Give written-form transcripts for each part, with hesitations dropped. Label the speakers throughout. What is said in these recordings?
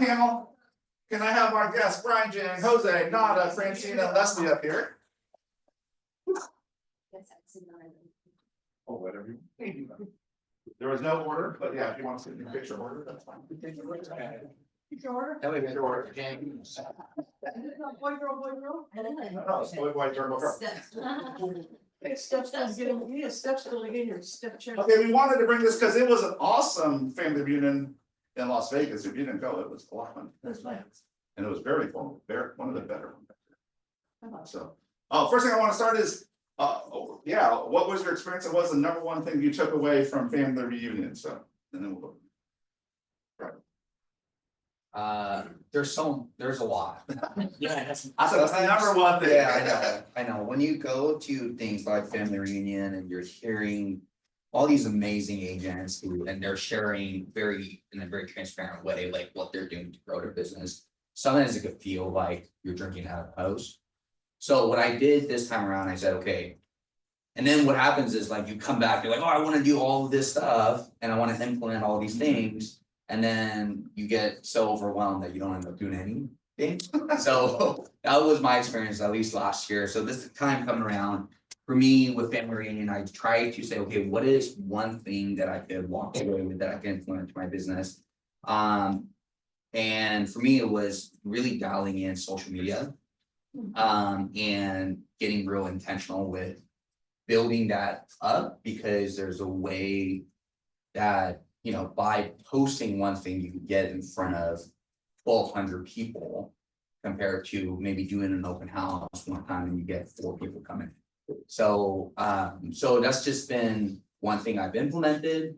Speaker 1: panel, can I have our guests, Brian, Jen, Jose, Nada, Francine, and Leslie up here? Oh, whatever. There was no order, but yeah, if you want to see the picture order, that's fine.
Speaker 2: Picture order?
Speaker 1: That way, picture order.
Speaker 2: Boy, girl.
Speaker 1: No, it's boy, boy, girl, girl.
Speaker 2: Hey, Steph's gonna get him, yeah, Steph's gonna get here, Steph check.
Speaker 1: Okay, we wanted to bring this because it was an awesome family reunion in Las Vegas. If you didn't go, it was a lot of fun.
Speaker 2: That's right.
Speaker 1: And it was very formal, one of the better ones. So, first thing I want to start is, yeah, what was your experience? What was the number one thing you took away from family reunion? So, and then we'll go.
Speaker 3: There's a lot.
Speaker 2: Yeah, that's.
Speaker 1: That's the number one thing.
Speaker 3: Yeah, I know. When you go to things like family reunion and you're hearing all these amazing agents and they're sharing in a very transparent way, like what they're doing to grow their business. Sometimes it could feel like you're drinking out of a hose. So what I did this time around, I said, okay. And then what happens is like you come back, you're like, oh, I want to do all of this stuff and I want to implement all these things. And then you get so overwhelmed that you don't end up doing anything. So that was my experience, at least last year. So this time coming around for me with family reunion, I try to say, okay, what is one thing that I could walk away with that I can implement to my business? And for me, it was really dialing in social media. And getting real intentional with building that up, because there's a way that, you know, by posting one thing, you can get in front of 1,200 people compared to maybe doing an open house one time and you get 4 people coming. So that's just been one thing I've implemented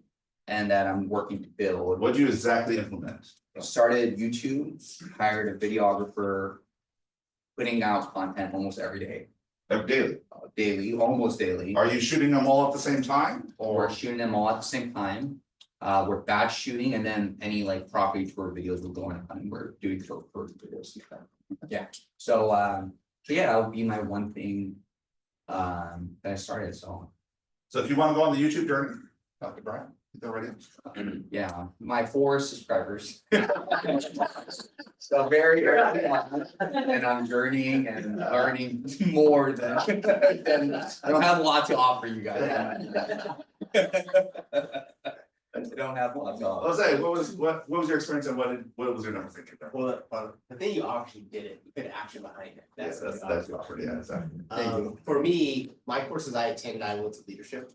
Speaker 3: and that I'm working to build.
Speaker 1: What do you exactly implement?
Speaker 3: Started YouTube, hired a videographer, putting out content almost every day.
Speaker 1: Daily.
Speaker 3: Almost daily.
Speaker 1: Are you shooting them all at the same time?
Speaker 3: We're shooting them all at the same time. We're batch shooting, and then any like property tour videos we're going on, and we're doing tour videos. Yeah. So yeah, that would be my one thing that I started. So
Speaker 1: if you want to go on the YouTube journey, Dr. Brian, they're ready.
Speaker 3: yeah, my 4 subscribers. So very early on, and I'm journeying and learning more than I don't have a lot to offer you guys. I don't have a lot to offer.
Speaker 1: Jose, what was your experience and what was your number thinking?
Speaker 4: Well, the thing you actually did it, you put action behind it.
Speaker 1: That's
Speaker 4: what
Speaker 1: the offer, yeah, exactly.
Speaker 4: For me, my courses I attended, I went to leadership.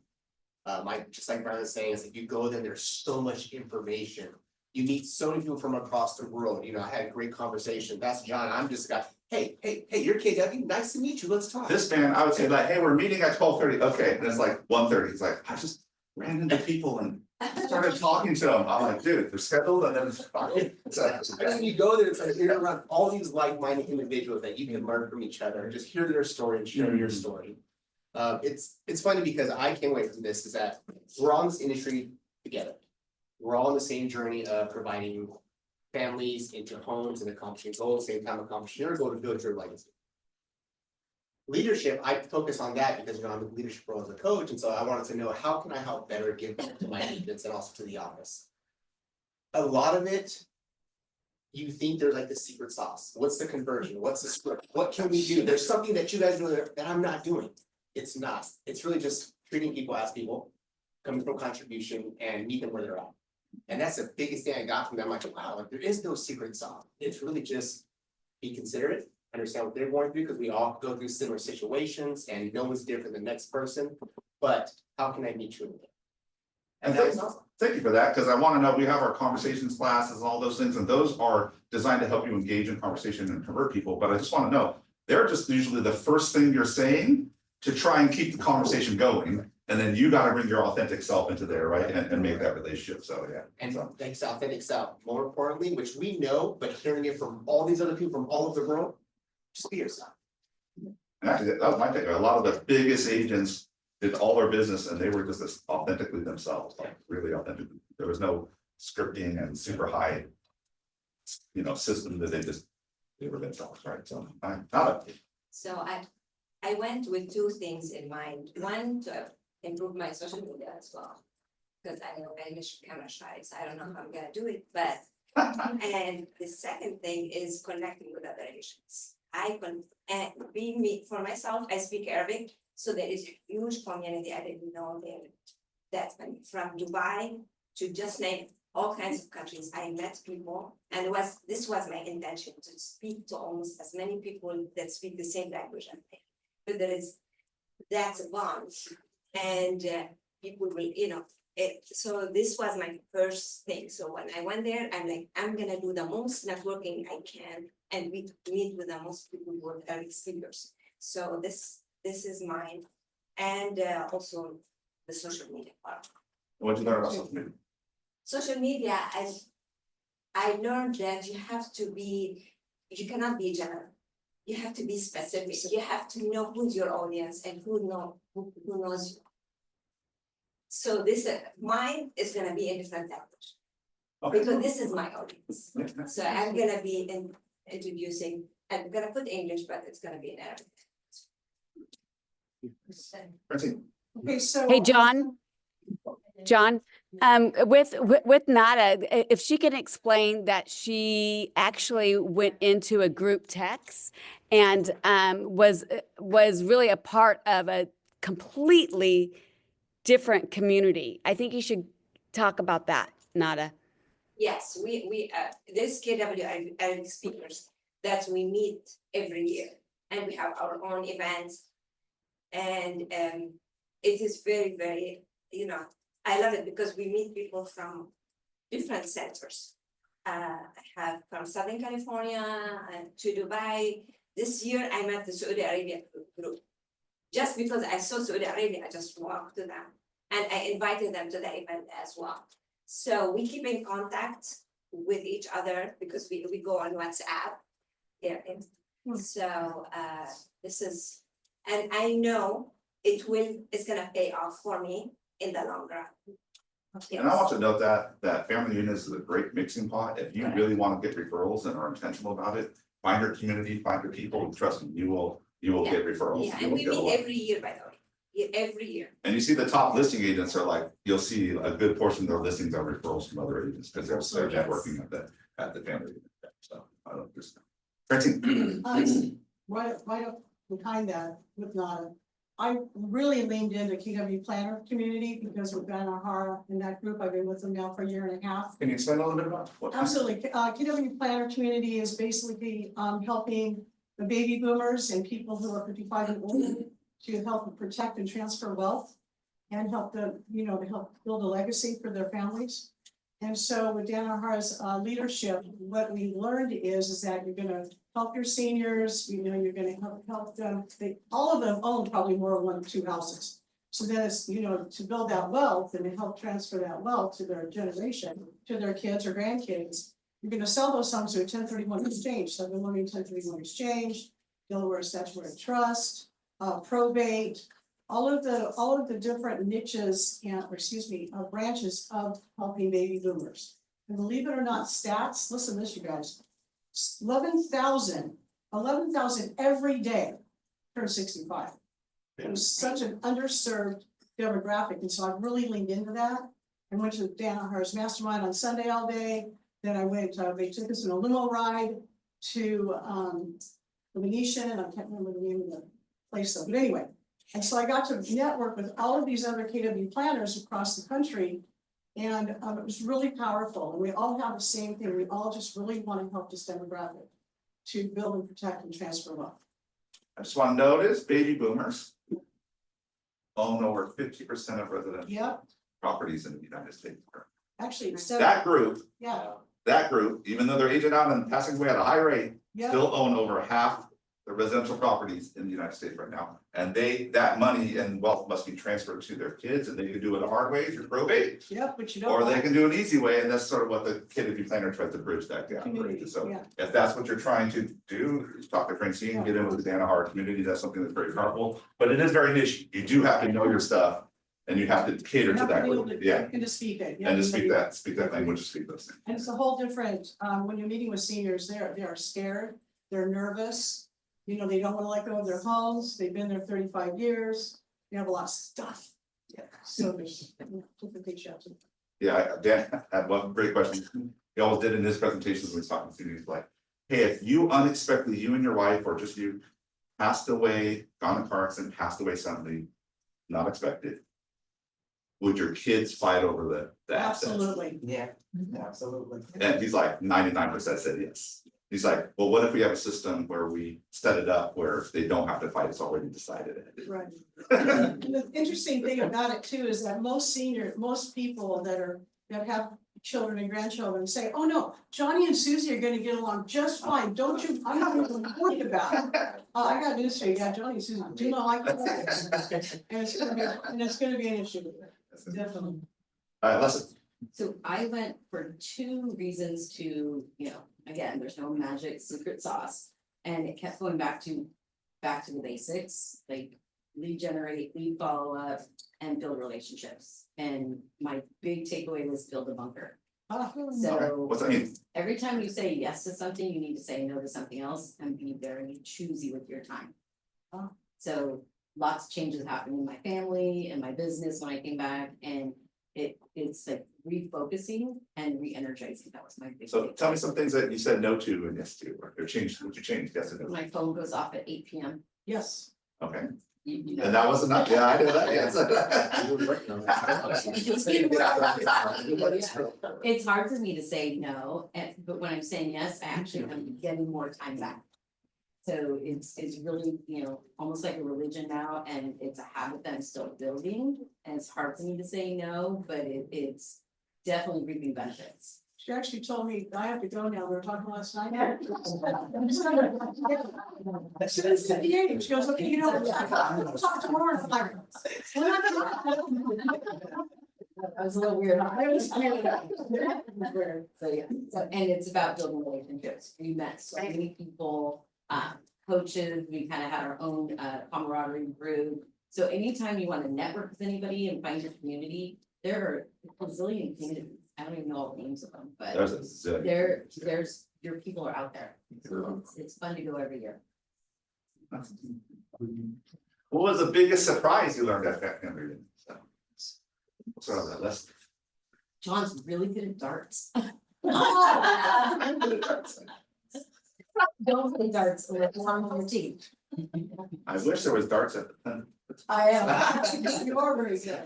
Speaker 4: Just like Brian was saying, it's like you go there, there's so much information. You meet so many people from across the world. You know, I had a great conversation. That's John. I'm just a guy. Hey, you're KW. Nice to meet you. Let's talk.
Speaker 1: This man, I would say like, hey, we're meeting at 12:30. Okay, and it's like 1:30. It's like, I just ran into people and started talking to them. I'm like, dude, they're scheduled and then it's
Speaker 4: When you go there, it's like you're around all these like-minded individuals that you can learn from each other and just hear their story and share your story. It's funny because I came away from this is that we're all in this industry together. We're all on the same journey of providing families into homes and accomplishing goals, same time accomplishing your goal to build your legacy. Leadership, I focus on that because I'm the leadership role as a coach, and so I wanted to know how can I help better give back to my agents and also to the office. A lot of it, you think there's like the secret sauce. What's the conversion? What's the script? What can we do? There's something that you guys do that I'm not doing. It's not. It's really just treating people as people, coming from contribution and meet them where they're at. And that's the biggest thing I got from them. I'm like, wow, like there is no secret sauce. It's really just be considerate, understand what they're going through, because we all go through similar situations and no one's different than the next person. But how can I meet you in there? And that was awesome.
Speaker 1: Thank you for that, because I want to know, we have our conversations classes and all those things, and those are designed to help you engage in conversation and convert people. But I just want to know, they're just usually the first thing you're saying to try and keep the conversation going. And then you got to bring your authentic self into there, right? And make that relationship. So, yeah.
Speaker 4: And thanks, authentic self, more importantly, which we know, but hearing it from all these other people from all over the world, just be yourself.
Speaker 1: And actually, that was my take. A lot of the biggest agents did all their business and they were just as authentically themselves, like really authentic. There was no scripting and super high, system that they were themselves, right? So
Speaker 5: So I went with 2 things in mind. One, to improve my social media as well, because I know I'm kind of shy, so I don't know how I'm gonna do it. But And the second thing is connecting with other Asians. And we meet, for myself, I speak Arabic, so there is a huge community I didn't know there. That went from Dubai to just name all kinds of countries. I met people, and this was my intention, to speak to almost as many people that speak the same language as me. But there is that bond, and people will, so this was my first thing. So when I went there, I'm like, I'm gonna do the most networking I can and meet with the most people who are Arabic speakers. So this is mine, and also the social media part.
Speaker 1: What'd you learn about social media?
Speaker 5: Social media, I learned that you cannot be general. You have to be specific. You have to know who's your audience and who knows you. So mine is gonna be in different language,
Speaker 1: Okay.
Speaker 5: because this is my audience.
Speaker 1: Yeah.
Speaker 5: So I'm gonna be introducing, I'm gonna put English, but it's gonna be in Arabic.
Speaker 1: Francine,
Speaker 2: Okay, so.
Speaker 6: Hey, John, with Nada, if she can explain that she actually went into a group text and was really a part of a completely different community. I think you should talk about that, Nada.
Speaker 5: Yes, this KW Arabic speakers that we meet every year, and we have our own events. And it is very, very, I love it because we meet people from different centers. I have from Southern California to Dubai. This year I met the Saudi Arabia group. Just because I saw Saudi Arabia, I just walked to them and I invited them to the event as well. So we keep in contact with each other because we go on WhatsApp. Yeah. So this is, and I know it's gonna pay off for me in the long run.
Speaker 1: and I want to note that family units is a great mixing pot. If you really want to get referrals and are intentional about it, find your community, find your people, and trust me, you will get referrals.
Speaker 5: Yeah,
Speaker 1: You
Speaker 5: and
Speaker 1: will
Speaker 5: we
Speaker 1: get a lot.
Speaker 5: meet every year, by the way. Yeah, every year.
Speaker 1: And you see the top listing agents are like, you'll see a good portion of their listings are referrals from other agents because they're
Speaker 5: Yes.
Speaker 1: networking at the family unit. So I don't just. Francine,
Speaker 2: Right up behind that with Nada. I really leaned into KW Planner community because with Van Ahara in that group, I've been with them now for a year and a half.
Speaker 1: can you explain a little bit about what?
Speaker 2: Absolutely, KW Planner community is basically helping the baby boomers and people who are 55 and older to help protect and transfer wealth and help them, to help build a legacy for their families. And so with Dan Ahara's leadership, what we learned is that you're gonna help your seniors, you're gonna help them, all of them own probably more than 1 or 2 houses. So then it's, to build that wealth and to help transfer that wealth to their generation, to their kids or grandkids. You're gonna sell those homes to a 1031 exchange, so they're learning 1031 exchange, Delaware statutory trust, probate, all of the different niches and, branches of helping baby boomers. And believe it or not, stats, listen to this, you guys. 11,000 every day turn 65. It was such an underserved demographic, and so I've really leaned into that. I went to Dan Ahara's mastermind on Sunday all day. Then I went, they took us in a limo ride to the Venetian, and I can't remember the name of the place though, but anyway. And so I got to network with all of these other KW planners across the country. And it was really powerful. And we all have the same thing. We all just really want to help this demographic to build and protect and transfer wealth.
Speaker 1: I just want to notice baby boomers own over 50% of residential
Speaker 2: Yep,
Speaker 1: properties in the United States.
Speaker 2: actually,
Speaker 1: That group,
Speaker 2: yeah,
Speaker 1: even though they're aging out and passing away at a high rate,
Speaker 2: yeah,
Speaker 1: still own over half the residential properties in the United States right now. And that money and wealth must be transferred to their kids, and they can do it a hard way through probate.
Speaker 2: yeah, but you don't.
Speaker 1: Or they
Speaker 2: want-
Speaker 1: can do an easy way, and that's sort of what the KW planner tries to bridge that gap.
Speaker 2: Community,
Speaker 1: Right? So
Speaker 2: yeah.
Speaker 1: if that's what you're trying to do, talk to Francine, get in with the Danaher community, that's something that's very powerful. But it is very niche. You do have to know your stuff and you have to cater
Speaker 2: You
Speaker 1: to
Speaker 2: have
Speaker 1: that
Speaker 2: be able
Speaker 1: group,
Speaker 2: to-
Speaker 1: yeah.
Speaker 2: And to speak it. yeah,
Speaker 1: And to speak
Speaker 2: everybody-
Speaker 1: that language, speak those things.
Speaker 2: And it's a whole different, when you're meeting with seniors, they are scared, they're nervous. They don't want to let go of their homes, they've been there 35 years, they have a lot of stuff. Yeah, so there's different things you have to.
Speaker 1: Yeah, Dan, I have one great question. he always did in his presentations when he was talking to students, like, hey, if you unexpectedly, you and your wife, or just you, passed away, gone in a car accident, passed away suddenly, not expected. Would your kids fight over the assets?
Speaker 2: Absolutely.
Speaker 4: Yeah, absolutely.
Speaker 1: And he's like, 99% said yes. He's like, well, what if we have a system where we set it up where they don't have to fight, it's already decided.
Speaker 2: Right. And the interesting thing about it too is that most people that have children and grandchildren say, oh no, Johnny and Susie are gonna get along just fine, don't you, I'm not even worried about it. I got news for you, yeah, Johnny and Susie do not like that. And it's gonna be an issue, definitely.
Speaker 1: Leslie,
Speaker 7: So I went for 2 reasons to, again, there's no magic secret sauce. And it kept going back to the basics, like lead generate, lead follow up, and build relationships. And my big takeaway was build a bunker. So
Speaker 1: what's that mean?
Speaker 7: every time you say yes to something, you need to say no to something else and be very choosy with your time. So lots of changes happened in my family and my business when I came back, and it's like refocusing and re-energizing. That was my big
Speaker 1: So
Speaker 7: thing.
Speaker 1: tell me some things that you said no to and yes to, or changed, what you changed, yes and no.
Speaker 7: My phone goes off at 8 p.m.
Speaker 2: Yes.
Speaker 1: Okay,
Speaker 7: You know.
Speaker 1: and that was enough, yeah, I know that, yes.
Speaker 7: It's hard for me to say no, but when I'm saying yes, I actually am getting more time back. So it's really, almost like a religion now, and it's a habit that I'm still building, and it's hard for me to say no, but it's definitely reaping benefits.
Speaker 2: She actually told me I have to go now, we were talking last night. She was 78, she goes, okay, I'll talk tomorrow. I'm like,
Speaker 7: I was a little weird. So yeah, and it's about building relationships. We met so many people, coaches, we kind of had our own camaraderie group. So anytime you want to network with anybody and find your community, there are a bazillion communities. I don't even know all the names of them, but
Speaker 1: There's a zillion.
Speaker 7: there's your people are out there. So it's fun to go every year.
Speaker 1: What was the biggest surprise you learned at that family reunion? So, what's on that list?
Speaker 7: John's really good at darts. Don't play darts with one on your team.
Speaker 1: I wish there was darts at the.
Speaker 7: I am.
Speaker 2: You are very good.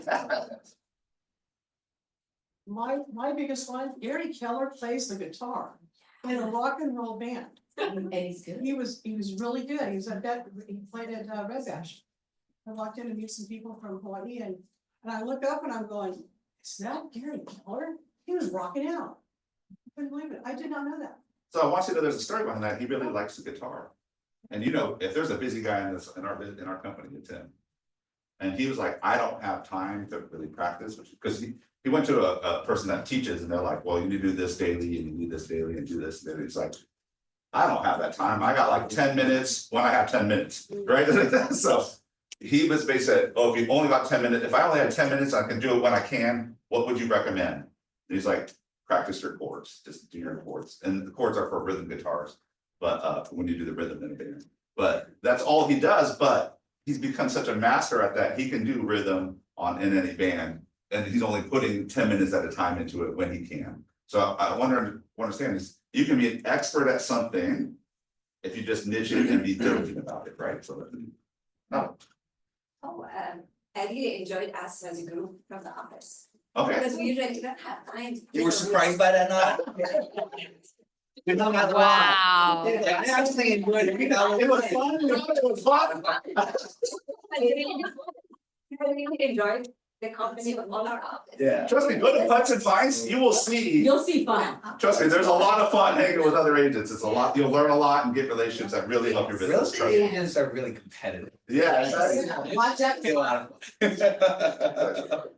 Speaker 2: My biggest one, Gary Keller plays the guitar in a rock and roll band.
Speaker 7: And he's good.
Speaker 2: He was really good. He was at that, he played at Red Bash. I walked in to meet some people from Hawaii and I look up and I'm going, is that Gary Keller? He was rocking out. I couldn't believe it. I did not know that.
Speaker 1: So I want you to know there's a story behind that. He really likes the guitar. And if there's a busy guy in our company, it's him. And he was like, I don't have time to really practice, because he went to a person that teaches and they're like, well, you need to do this daily and you need this daily and do this. And he's like, I don't have that time. I got like 10 minutes when I have 10 minutes, right? So he was basically said, oh, if you only got 10 minutes, if I only had 10 minutes, I can do it when I can. What would you recommend? And he's like, practice your chords, just do your chords. And the chords are for rhythm guitars, but when you do the rhythm in a band. But that's all he does, but he's become such a master at that. He can do rhythm in any band. And he's only putting 10 minutes at a time into it when he can. So I understand is you can be an expert at something if you just niche it and be diligent about it, right? So no.
Speaker 5: I really enjoyed us as a group from the office,
Speaker 1: Okay.
Speaker 5: because we usually don't have time.
Speaker 3: You were surprised by that, Nada?
Speaker 6: Wow.
Speaker 3: I actually enjoyed it.
Speaker 1: It was fun. It was fun.
Speaker 5: I really enjoyed the company of all our office.
Speaker 3: Yeah.
Speaker 1: Trust me, go to Putts and Finds, you will see.
Speaker 7: You'll see fun.
Speaker 1: Trust me, there's a lot of fun hanging with other agents. It's a lot, you'll learn a lot and get relationships that really help your
Speaker 3: Real
Speaker 1: business. Trust
Speaker 3: estate
Speaker 1: me.
Speaker 3: agents are really competitive.
Speaker 1: Yeah, exactly.
Speaker 7: Watch out.
Speaker 3: Get a lot of.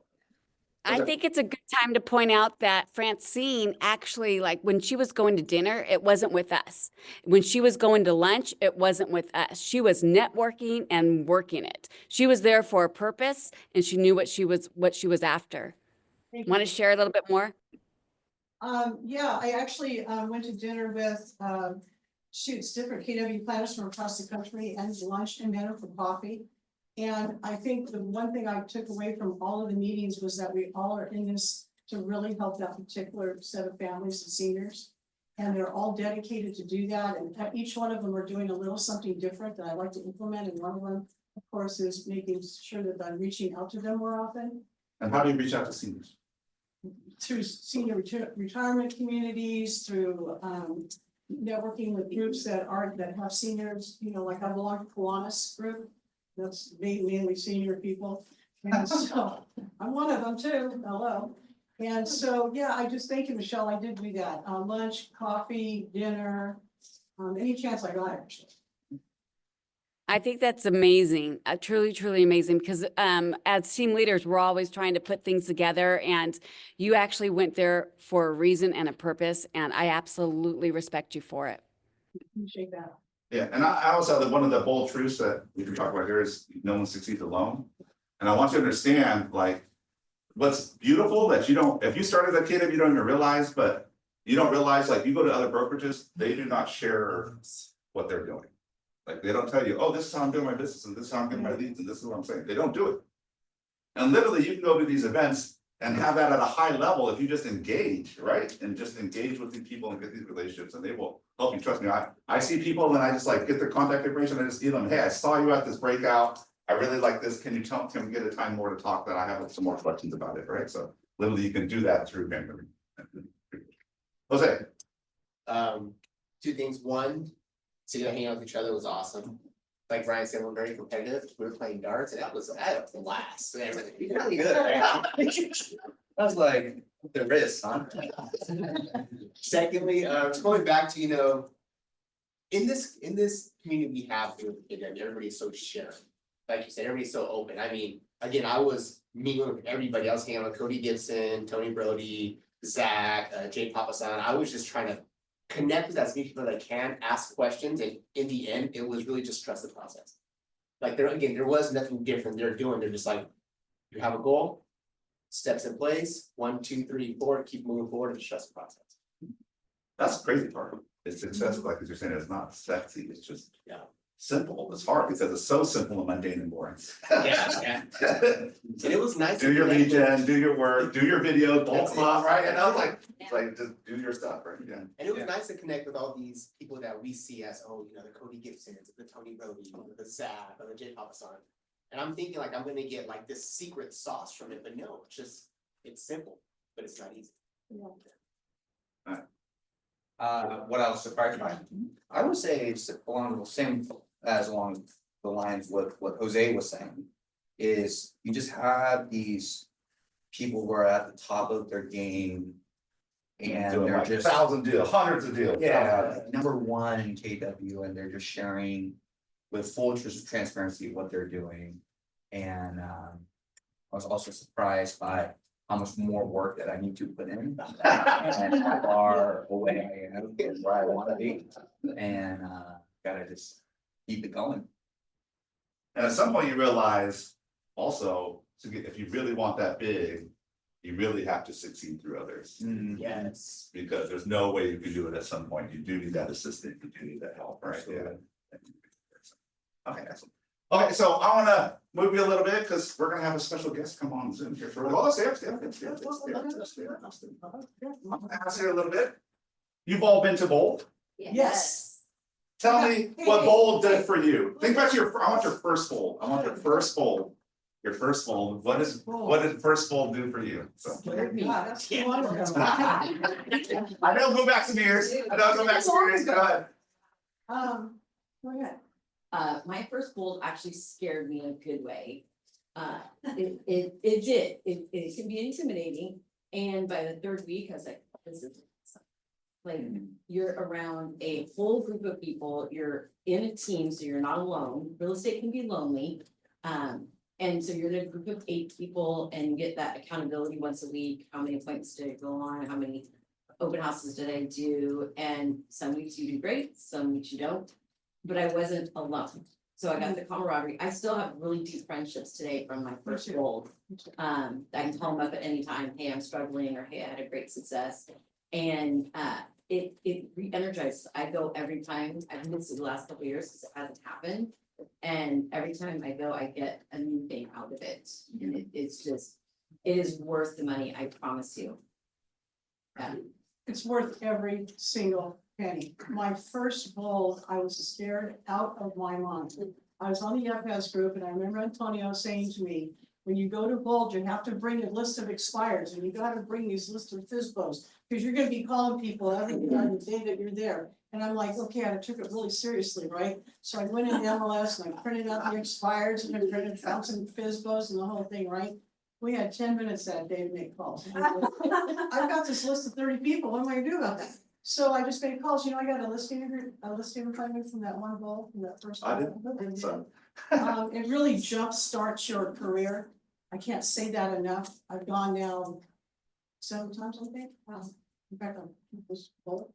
Speaker 6: I think it's a good time to point out that Francine actually, like when she was going to dinner, it wasn't with us. When she was going to lunch, it wasn't with us. She was networking and working it. She was there for a purpose and she knew what she was after.
Speaker 2: Thank you.
Speaker 6: Want to share a little bit more?
Speaker 2: Yeah, I actually went to dinner with different KW planners from across the country and lunch and dinner for coffee. And I think the one thing I took away from all of the meetings was that we all are in this to really help that particular set of families and seniors. And they're all dedicated to do that, and each one of them are doing a little something different that I like to implement, and one of them, of course, is making sure that I'm reaching out to them more often
Speaker 1: And how do you reach out to seniors?
Speaker 2: through senior retirement communities, through networking with groups that have seniors, you know, like I belong to Kiwanis group. That's mainly senior people, and so I'm one of them too, hello. And so, yeah, I just thank you, Michelle, I did do that, lunch, coffee, dinner, any chance I got, actually.
Speaker 6: I think that's amazing, truly, truly amazing, because as team leaders, we're always trying to put things together, and you actually went there for a reason and a purpose, and I absolutely respect you for it.
Speaker 2: Appreciate that.
Speaker 1: Yeah, and I also, that one of the bold truths that we can talk about here is no one succeeds alone. And I want you to understand, like, what's beautiful that you don't, if you started a kid, you don't even realize, but you don't realize, like, you go to other brokerages, they do not share what they're doing. Like, they don't tell you, oh, this is how I'm doing my business, and this is how I'm getting my leads, and this is what I'm saying. They don't do it. And literally, you can go to these events and have that at a high level if you just engage, right? And just engage with these people and get these relationships, and they will help you. Trust me, I see people and I just like get their contact information, I just email them, hey, I saw you at this breakout. I really like this. Can we get a time more to talk, that I have some more questions about it, right? So literally, you can do that through Vanguard. Jose,
Speaker 4: Two things. One, sitting and hanging out with each other was awesome. Like Ryan said, we're very competitive. We were playing darts and I had a blast. And everything.
Speaker 3: Really good. I was like, the wrist, huh?
Speaker 4: Secondly, just going back to, you know, in this community we have here, everybody's so sharing. Like you said, everybody's so open. I mean, again, I was meeting with everybody. I was hanging out with Cody Gibson, Tony Brody, Zach, Jay Papasan. I was just trying to connect with as many people as I can, ask questions, and in the end, it was really just trust the process. Like there was nothing different they're doing. They're just like, you have a goal, steps in place, 1, 2, 3, 4, keep moving forward and trust the process.
Speaker 1: that's the crazy part. It's successful, like as you're saying, it's not sexy, it's just.
Speaker 4: Yeah.
Speaker 1: Simple, it's hard because it's so simple and mundane and boring.
Speaker 4: Yeah. And it was nice.
Speaker 1: Do your
Speaker 4: to connect
Speaker 1: legion, do your work, do your video, don't
Speaker 4: That's it.
Speaker 1: come out, right? And I was like,
Speaker 5: Yeah.
Speaker 1: it's like, just do your stuff, right? Yeah.
Speaker 4: And it was nice to connect with all these people that we see as, oh, you know, the Cody Gibsons, the Tony Brody, the Zach, or the Jay Papasan. And I'm thinking like, I'm gonna get like this secret sauce from it, but no, it's simple, but it's not easy.
Speaker 3: What I was surprised by, I would say it's along the same, along the lines with what Jose was saying. Is you just have these people who are at the top of their game. And
Speaker 1: Doing
Speaker 3: they're
Speaker 1: like
Speaker 3: just,
Speaker 1: 1,000 deals, hundreds of deals.
Speaker 3: yeah, #1 in KW, and they're just sharing with full transparency what they're doing. And I was also surprised by how much more work that I need to put in. And how far away I am from where I wanna be, and gotta just keep it going.
Speaker 1: And at some point you realize also, if you really want that big, you really have to succeed through others.
Speaker 4: Yes.
Speaker 1: Because there's no way you can do it at some point. You do need that assistant, you do need that help, right? Yeah. Okay, excellent. Okay, so I wanna move you a little bit, because we're gonna have a special guest come on Zoom here for, oh, stay up. I'm gonna ask you a little bit. You've all been to Bold.
Speaker 2: Yes.
Speaker 1: Tell me what Bold did for you. Think about I want your first Bold. I want your first Bold. Your first Bold. What did first Bold do for you? So.
Speaker 2: Yeah, that's wonderful.
Speaker 1: I know, go back some years. Go ahead.
Speaker 2: Go ahead.
Speaker 7: My first Bold actually scared me in a good way. It did, it can be intimidating, and by the third week, I was like, this is. Like, you're around a whole group of people, you're in a team, so you're not alone, real estate can be lonely. And so you're in a group of 8 people and you get that accountability once a week, how many appointments did I go on, how many open houses did I do, and some weeks you do great, some weeks you don't. But I wasn't alone, so I got the camaraderie. I still have really deep friendships today from my first Bold. I can call them up at any time, hey, I'm struggling, or hey, I had a great success. And it re-energizes. I go every time. I've missed it the last couple of years because it hasn't happened. And every time I go, I get a new thing out of it. And it's just, It is worth the money, I promise you. Yeah.
Speaker 2: It's worth every single penny. My first bowl, I was scared out of my mind. I was on the FS group and I remember Antonio saying to me, when you go to Bold, you have to bring a list of expires and you gotta bring these lists of FISBOs. Because you're gonna be calling people every day that you're there. And I'm like, okay, I took it really seriously, right? So I went in the MLS and I printed out the expires and I found some FISBOs and the whole thing, right? We had 10 minutes that day to make calls. I've got this list of 30 people, what am I gonna do about that? So I just made calls, I got a listing appointment from that one bowl, from that first.
Speaker 1: I
Speaker 2: bowl.
Speaker 1: did, so.
Speaker 2: It really jumpstarts your career. I can't say that enough. I've gone now 7 times, I think. In fact, I'm this bowl.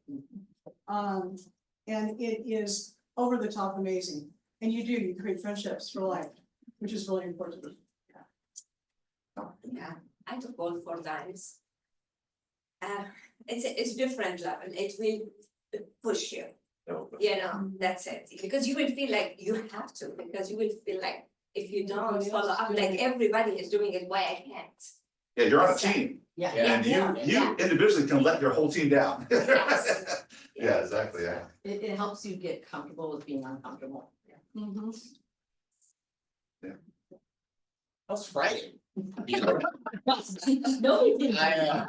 Speaker 2: And it is over the top amazing. And you create friendships for life, which is really important.
Speaker 5: Yeah, I took all 4 times. It's different level, it will push you, that's it, because you will feel like you have to, because you will feel like if you don't
Speaker 2: Everybody else
Speaker 5: follow
Speaker 2: is
Speaker 5: up,
Speaker 2: doing
Speaker 5: like
Speaker 2: it.
Speaker 5: everybody is doing it, why I can't?
Speaker 1: Yeah, you're on a team,
Speaker 7: Yeah.
Speaker 1: and you individually can let your whole team down.
Speaker 5: Yes.
Speaker 1: Yeah, exactly, yeah.
Speaker 7: It helps you get comfortable with being uncomfortable.
Speaker 2: Mhm.
Speaker 4: How's Friday?
Speaker 7: No, it didn't.
Speaker 4: I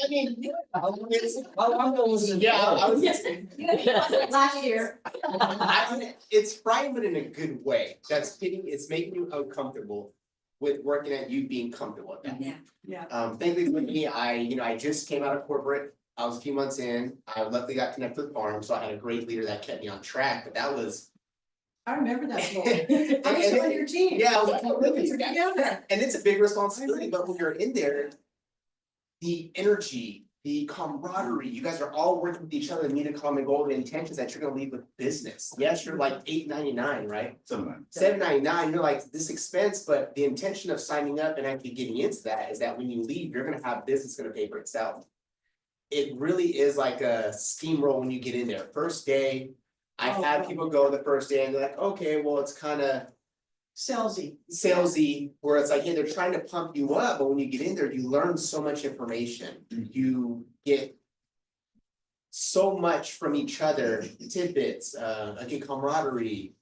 Speaker 4: mean, how long ago was it? Yeah, I was just.
Speaker 7: Last year.
Speaker 4: It's Friday, but in a good way. It's making you uncomfortable with working at you being comfortable at that.
Speaker 5: Yeah.
Speaker 4: Thankfully with me, I just came out of corporate. I was a few months in. I luckily got connected with Farm, so I had a great leader that kept me on track, but that was.
Speaker 2: I remember that bowl.
Speaker 4: And-
Speaker 2: I was
Speaker 4: and-
Speaker 2: on your team.
Speaker 4: Yeah, I was
Speaker 2: We were together.
Speaker 4: and it's a big responsibility, but when you're in there. The energy, the camaraderie, you guys are all working with each other and meet a common goal, the intentions that you're gonna leave with business. Yes, you're like $8.99, right?
Speaker 1: Sometimes.
Speaker 4: $7.99, you're like this expense, but the intention of signing up and actually getting into that is that when you leave, you're gonna have business gonna pay for itself. It really is like a steamroll when you get in there. First day, I've had people go the first day and they're like, okay, well, it's kind of salesy, where it's like, hey, they're trying to pump you up, but when you get in there, you learn so much information. You get so much from each other, tidbits, again, camaraderie,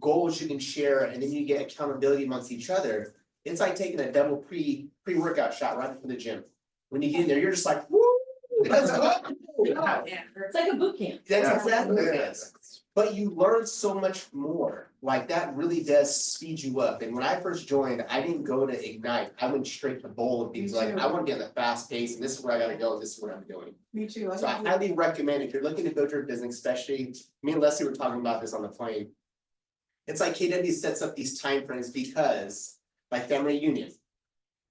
Speaker 4: goals you can share, and then you get accountability amongst each other. It's like taking a double pre-workout shot right before the gym. When you get in there, you're just like, woo, let's go.
Speaker 5: Yeah.
Speaker 7: It's like a boot camp.
Speaker 4: That's
Speaker 1: Yeah.
Speaker 4: exactly what it is. But you learn so much more, like that really does speed you up. And when I first joined, I didn't go to Ignite, I went straight to Bold because
Speaker 2: Me
Speaker 4: like,
Speaker 2: too.
Speaker 4: I want to be on the fast pace and this is where I gotta go, and this is what I'm doing.
Speaker 2: Me too.
Speaker 4: So I highly recommend if you're looking to build your business, especially, me and Leslie were talking about this on the plane. It's like KW sets up these timeframes because, like family reunion.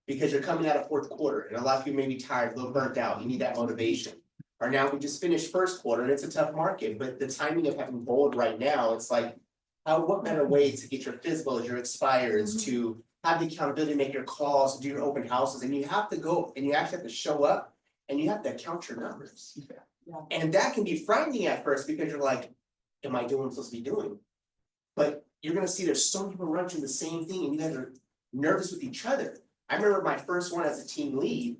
Speaker 4: Because you're coming out of fourth quarter and a lot of you may be tired, a little burnt out, you need that motivation. Or now we just finished first quarter and it's a tough market, but the timing of having Bold right now, it's like. What better way to get your FISBOs, your expires, to have the accountability, to make your calls, do your open houses, and you have to go and you actually have to show up. And you have to count your numbers.
Speaker 2: Yeah.
Speaker 4: And that can be frightening at first because you're like, am I doing what I'm supposed to be doing? But you're gonna see there's so many people running through the same thing and you guys are nervous with each other. I remember my first one as a team lead.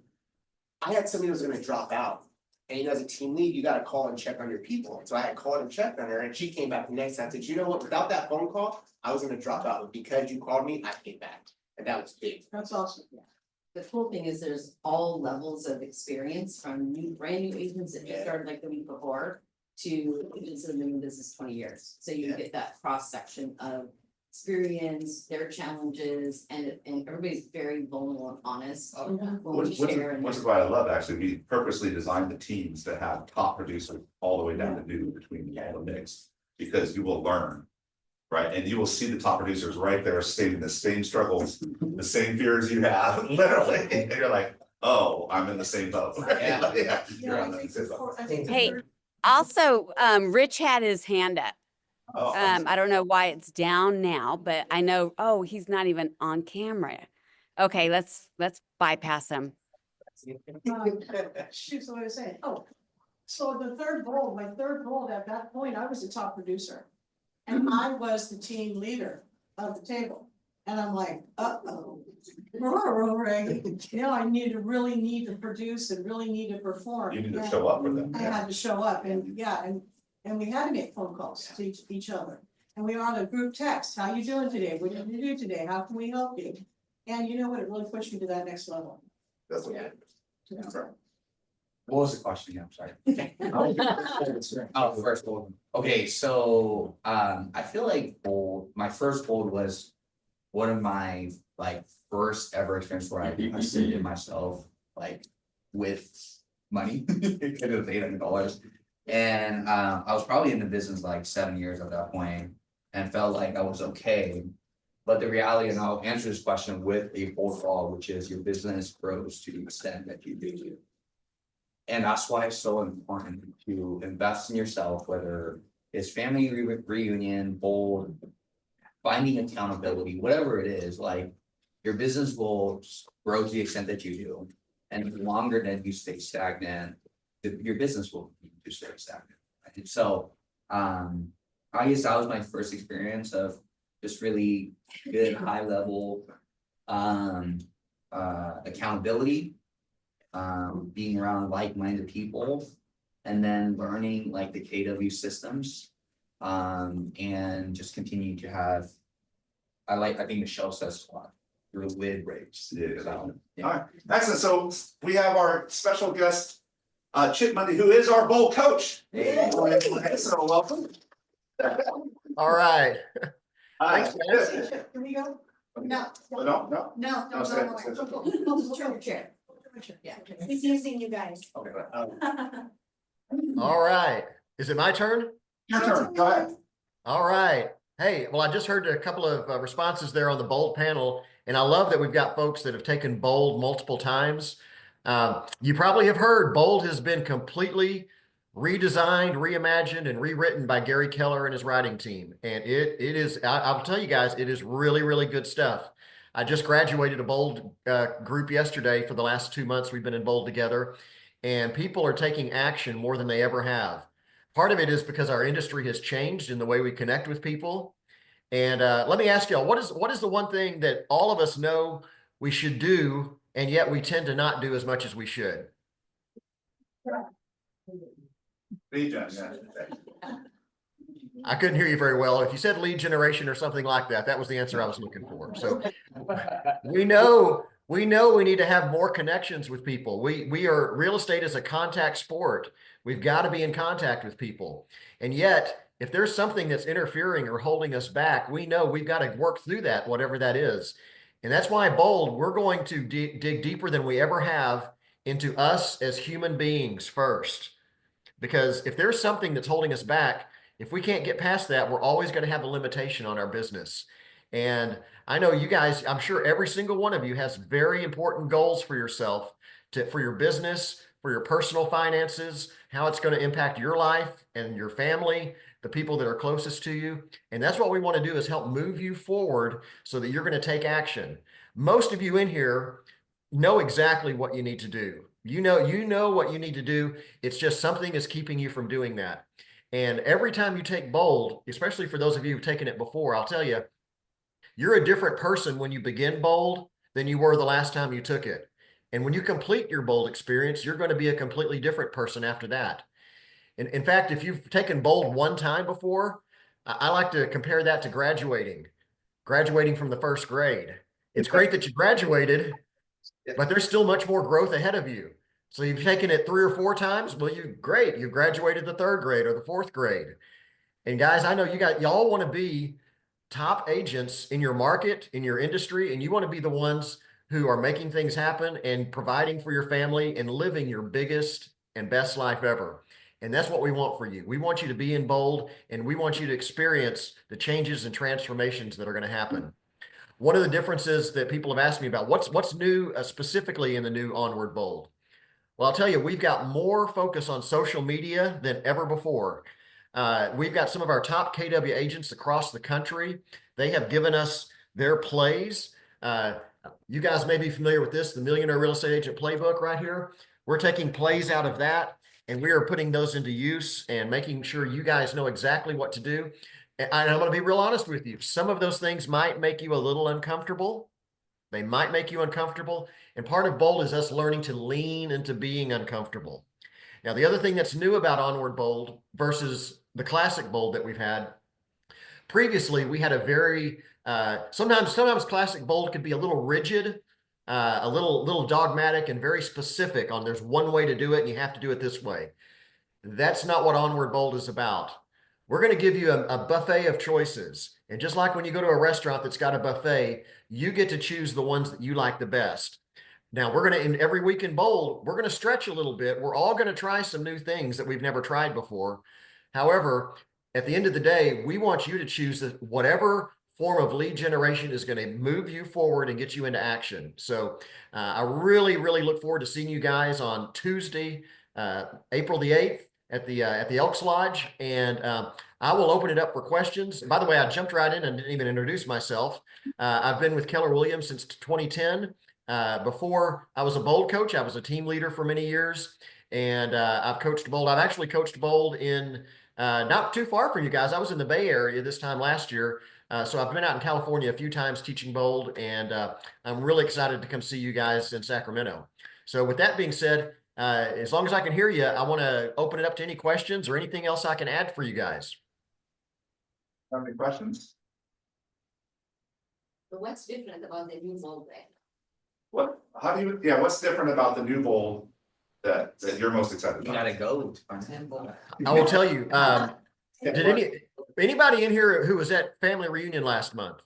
Speaker 4: I had somebody who was gonna drop out. And as a team lead, you gotta call and check on your people. So I had called and checked on her and she came back the next time and said, you know what, without that phone call, I was gonna drop out. But because you called me, I came back. And that was big.
Speaker 2: That's awesome.
Speaker 7: The cool thing is there's all levels of experience from brand new agents that just started like the week before to agents that have been in business 20 years. So you
Speaker 4: Yeah.
Speaker 7: get that cross section of experience, their challenges, and everybody's very vulnerable and honest. When we share and.
Speaker 1: Which is why I love, actually, we purposely designed the teams to have top producers all the way down to new between all the mix. Because you will learn, right, and you will see the top producers right there stating the same struggles, the same fears you have, literally, and you're like, oh, I'm in the same boat.
Speaker 4: Yeah.
Speaker 1: Yeah,
Speaker 2: Yeah,
Speaker 1: you're
Speaker 2: I
Speaker 1: on the
Speaker 2: think
Speaker 1: same boat.
Speaker 2: I think the
Speaker 6: Hey.
Speaker 2: third-
Speaker 6: Also, Rich had his hand up.
Speaker 1: Oh,
Speaker 6: I don't know why it's down now, but I know, oh, he's not even on camera. Okay, let's bypass him.
Speaker 2: Shoot, so what I was saying, so my third bowl, at that point, I was the top producer. And I was the team leader of the table. And I'm like, uh-oh. Right, now I really need to produce and really need to perform.
Speaker 1: You need to
Speaker 2: And
Speaker 1: show up for them.
Speaker 2: I had to show up and, yeah, and we had to make phone calls to each other. And we were on a group text, how you doing today? What did you do today? How can we help you? And you know what, it really pushed me to that next level.
Speaker 1: That's what.
Speaker 2: Yeah.
Speaker 1: That's right.
Speaker 3: What was the question again? I'm sorry. Oh, first bold. Okay, so I feel like bold, my first bold was one of my like first ever experience where I assisted myself like with money. It was $800. And I was probably in the business like 7 years at that point and felt like I was okay. But the reality, and I'll answer this question with a bold fall, which is your business grows to the extent that you do. And that's why it's so important to invest in yourself, whether it's family reunion, bold, finding accountability, whatever it is, like your business will grow to the extent that you do. And the longer that you stay stagnant, your business will continue to stay stagnant. And so I guess that was my first experience of just really good high level accountability. Being around like-minded people and then learning like the KW systems and just continuing to have I think Michelle says a lot, your lid rates.
Speaker 1: Yeah.
Speaker 3: So,
Speaker 1: All right, excellent. So we have our special guest, Chip Monday, who is our bowl coach.
Speaker 3: Hey.
Speaker 1: So welcome.
Speaker 8: All right. Thanks,
Speaker 1: Yes.
Speaker 2: Can we go? No.
Speaker 1: No, no.
Speaker 2: No,
Speaker 1: stay.
Speaker 2: Turn your chair.
Speaker 7: Yeah.
Speaker 5: He's using you guys.
Speaker 1: Okay.
Speaker 8: All right. Is it my turn?
Speaker 1: Your turn, go ahead.
Speaker 8: All right. Hey, well, I just heard a couple of responses there on the bold panel, and I love that we've got folks that have taken bold multiple times. You probably have heard bold has been completely redesigned, reimagined, and rewritten by Gary Keller and his writing team. And it is, I'll tell you guys, it is really, really good stuff. I just graduated a bold group yesterday. For the last 2 months, we've been in bold together, and people are taking action more than they ever have. Part of it is because our industry has changed in the way we connect with people. And let me ask y'all, what is the one thing that all of us know we should do, and yet we tend to not do as much as we should?
Speaker 1: Lead gen, yeah.
Speaker 8: I couldn't hear you very well. If you said lead generation or something like that, that was the answer I was looking for. So we know we need to have more connections with people. Real estate is a contact sport. We've got to be in contact with people. And yet, if there's something that's interfering or holding us back, we know we've got to work through that, whatever that is. And that's why bold, we're going to dig deeper than we ever have into us as human beings first. Because if there's something that's holding us back, if we can't get past that, we're always going to have a limitation on our business. And I know you guys, I'm sure every single one of you has very important goals for yourself, for your business, for your personal finances, how it's going to impact your life and your family, the people that are closest to you. And that's what we want to do, is help move you forward so that you're going to take action. Most of you in here know exactly what you need to do. You know what you need to do. It's just something is keeping you from doing that. And every time you take bold, especially for those of you who've taken it before, I'll tell you, you're a different person when you begin bold than you were the last time you took it. And when you complete your bold experience, you're going to be a completely different person after that. And in fact, if you've taken bold one time before, I like to compare that to graduating from the first grade. It's great that you graduated, but there's still much more growth ahead of you. So you've taken it 3 or 4 times. Well, you graduated the 3rd grade or the 4th grade. And guys, I know y'all want to be top agents in your market, in your industry, and you want to be the ones who are making things happen and providing for your family and living your biggest and best life ever. And that's what we want for you. We want you to be in bold, and we want you to experience the changes and transformations that are going to happen. One of the differences that people have asked me about, what's new specifically in the new Onward Bold? Well, I'll tell you, we've got more focus on social media than ever before. We've got some of our top KW agents across the country. They have given us their plays. You guys may be familiar with this, the Millionaire Real Estate Agent Playbook right here. We're taking plays out of that, and we are putting those into use and making sure you guys know exactly what to do. And I'm going to be real honest with you. Some of those things might make you a little uncomfortable. They might make you uncomfortable. And part of Bold is us learning to lean into being uncomfortable. Now, the other thing that's new about Onward Bold versus the classic Bold that we've had, previously we had a very, sometimes classic Bold could be a little rigid, a little dogmatic and very specific on there's one way to do it and you have to do it this way. That's not what Onward Bold is about. We're going to give you a buffet of choices. And just like when you go to a restaurant that's got a buffet, you get to choose the ones that you like the best. Now, we're going to, in every week in Bold, we're going to stretch a little bit. We're all going to try some new things that we've never tried before. However, at the end of the day, we want you to choose whatever form of lead generation is going to move you forward and get you into action. So I really, really look forward to seeing you guys on Tuesday, April the 8th at the Elks Lodge. And I will open it up for questions. By the way, I jumped right in and didn't even introduce myself. I've been with Keller Williams since 2010. Before I was a Bold coach, I was a team leader for many years. And I've coached Bold. I've actually coached Bold in not too far from you guys. I was in the Bay Area this time last year. So I've been out in California a few times teaching Bold, and I'm really excited to come see you guys in Sacramento. So with that being said, as long as I can hear you, I want to open it up to any questions or anything else I can add for you guys.
Speaker 1: Have any questions?
Speaker 7: But what's different about the new Bold brand?
Speaker 1: What's different about the new Bold that you're most excited
Speaker 3: You
Speaker 1: about?
Speaker 3: gotta go to find
Speaker 7: Bold.
Speaker 8: I will tell you, did anybody in here who was at family reunion last month?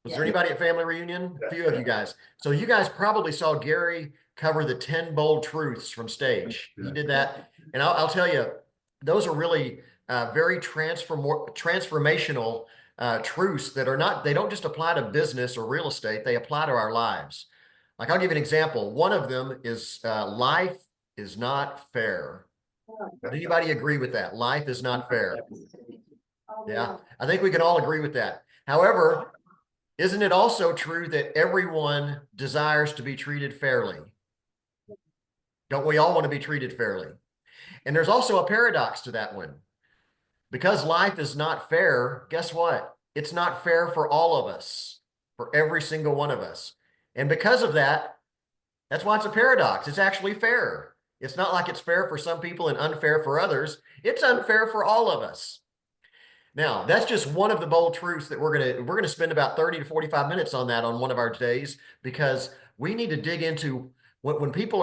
Speaker 8: Was there anybody at family reunion? A few of you guys. So you guys probably saw Gary cover the 10 bold truths from stage. He did that. And I'll tell you, those are really very transformational truths that are not, they don't just apply to business or real estate, they apply to our lives. Like I'll give you an example. One of them is life is not fair. Does anybody agree with that? Life is not fair. Yeah, I think we can all agree with that. However, isn't it also true that everyone desires to be treated fairly? Don't we all want to be treated fairly? And there's also a paradox to that one. Because life is not fair, guess what? It's not fair for all of us, for every single one of us. And because of that, that's why it's a paradox. It's actually fair. It's not like it's fair for some people and unfair for others. It's unfair for all of us. Now, that's just one of the bold truths that we're gonna spend about 30 to 45 minutes on that on one of our days, because we need to dig into when people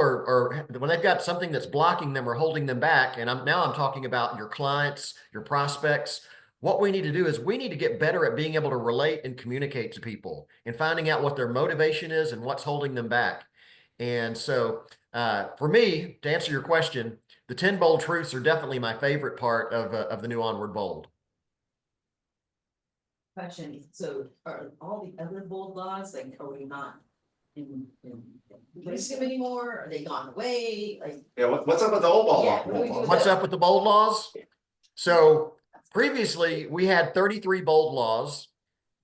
Speaker 8: when they've got something that's blocking them or holding them back. And I'm talking about your clients, your prospects. What we need to do is we need to get better at being able to relate and communicate to people and finding out what their motivation is and what's holding them back. And so for me, to answer your question, the 10 bold truths are definitely my favorite part of the new Onward Bold.
Speaker 7: Question, so are all the other Bold laws, like, are we not in place them anymore? Are they gone away? Like,
Speaker 1: Yeah, what's up with the old Bold
Speaker 7: Yeah,
Speaker 1: law?
Speaker 7: what do we do with
Speaker 8: What's up with the bold laws? So previously we had 33 bold laws.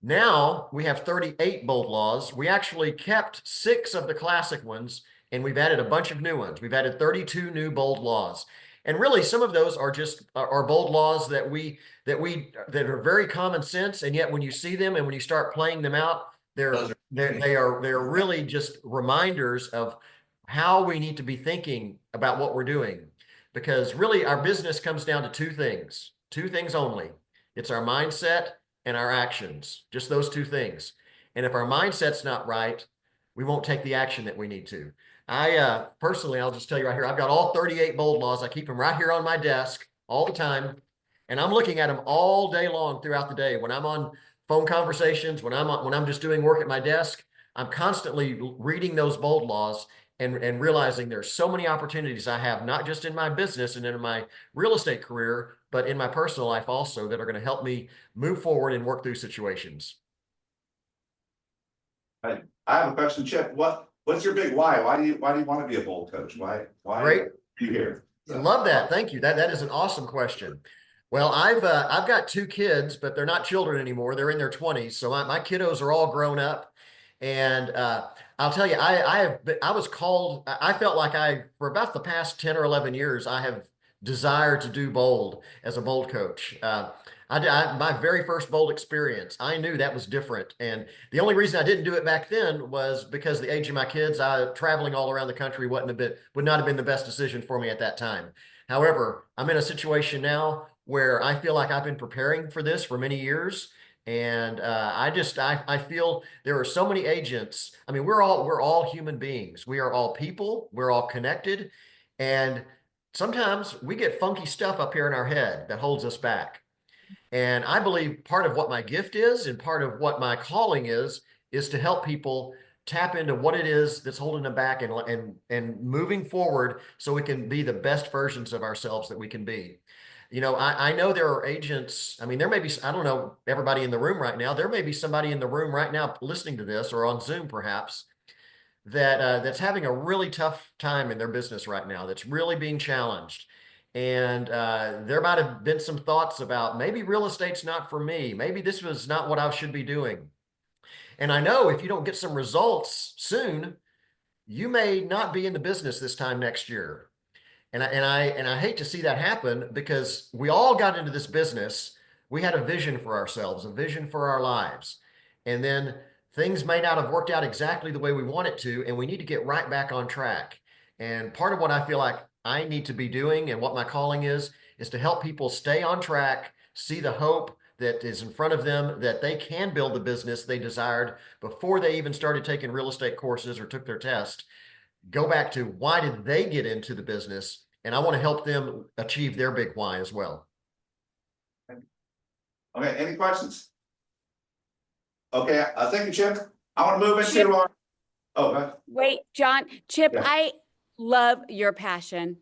Speaker 8: Now we have 38 bold laws. We actually kept 6 of the classic ones and we've added a bunch of new ones. We've added 32 new bold laws. And really some of those are just are bold laws that are very common sense. And yet when you see them and when you start playing them out, they're really just reminders of how we need to be thinking about what we're doing. Because really our business comes down to two things only. It's our mindset and our actions, just those 2 things. And if our mindset's not right, we won't take the action that we need to. I personally, I'll just tell you right here, I've got all 38 bold laws. I keep them right here on my desk all the time. And I'm looking at them all day long throughout the day. When I'm on phone conversations, when I'm just doing work at my desk, I'm constantly reading those bold laws and realizing there's so many opportunities I have, not just in my business and in my real estate career, but in my personal life also, that are going to help me move forward and work through situations.
Speaker 1: I have a question, Chip. What's your big why? Why do you want to be a Bold coach? Why
Speaker 8: Great.
Speaker 1: are you here?
Speaker 8: I love that. Thank you. That is an awesome question. Well, I've got 2 kids, but they're not children anymore. They're in their 20s. So my kiddos are all grown up. And I'll tell you, I felt like for about the past 10 or 11 years, I have desire to do Bold as a Bold coach. My very first Bold experience, I knew that was different. And the only reason I didn't do it back then was because the age of my kids, traveling all around the country would not have been the best decision for me at that time. However, I'm in a situation now where I feel like I've been preparing for this for many years. And I feel there are so many agents. I mean, we're all human beings. We are all people. We're all connected. And sometimes we get funky stuff up here in our head that holds us back. And I believe part of what my gift is and part of what my calling is to help people tap into what it is that's holding them back and moving forward so we can be the best versions of ourselves that we can be. You know, I know there are agents. I mean, there may be, I don't know everybody in the room right now. There may be somebody in the room right now listening to this or on Zoom perhaps that's having a really tough time in their business right now, that's really being challenged. And there might have been some thoughts about maybe real estate's not for me. Maybe this was not what I should be doing. And I know if you don't get some results soon, you may not be in the business this time next year. And I hate to see that happen because we all got into this business. We had a vision for ourselves, a vision for our lives. And then things may not have worked out exactly the way we want it to, and we need to get right back on track. And part of what I feel like I need to be doing and what my calling is to help people stay on track, see the hope that is in front of them, that they can build the business they desired before they even started taking real estate courses or took their test. Go back to why did they get into the business? And I want to help them achieve their big why as well.
Speaker 1: Okay, any questions? Okay, thank you, Chip. I want to move into our, oh, go ahead.
Speaker 6: Wait, John, Chip,
Speaker 1: Yeah.
Speaker 6: I love your passion.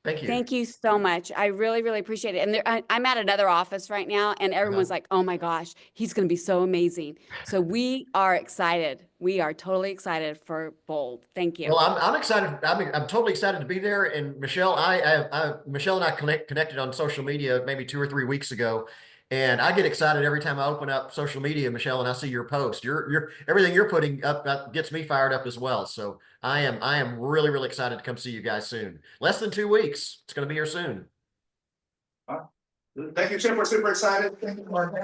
Speaker 8: Thank you.
Speaker 6: Thank you so much. I really, really appreciate it. And I'm at another office right now, and everyone's like, oh my gosh, he's going to be so amazing. So we are excited. We are totally excited for Bold. Thank you.
Speaker 8: Well, I'm excited. I'm totally excited to be there. And Michelle, Michelle and I connected on social media maybe 2 or 3 weeks ago. And I get excited every time I open up social media, Michelle, and I see your post. Everything you're putting up gets me fired up as well. So I am really, really excited to come see you guys soon. Less than 2 weeks. It's going to be here soon.
Speaker 1: Thank you, Chip. We're super excited. Thank you, Mark.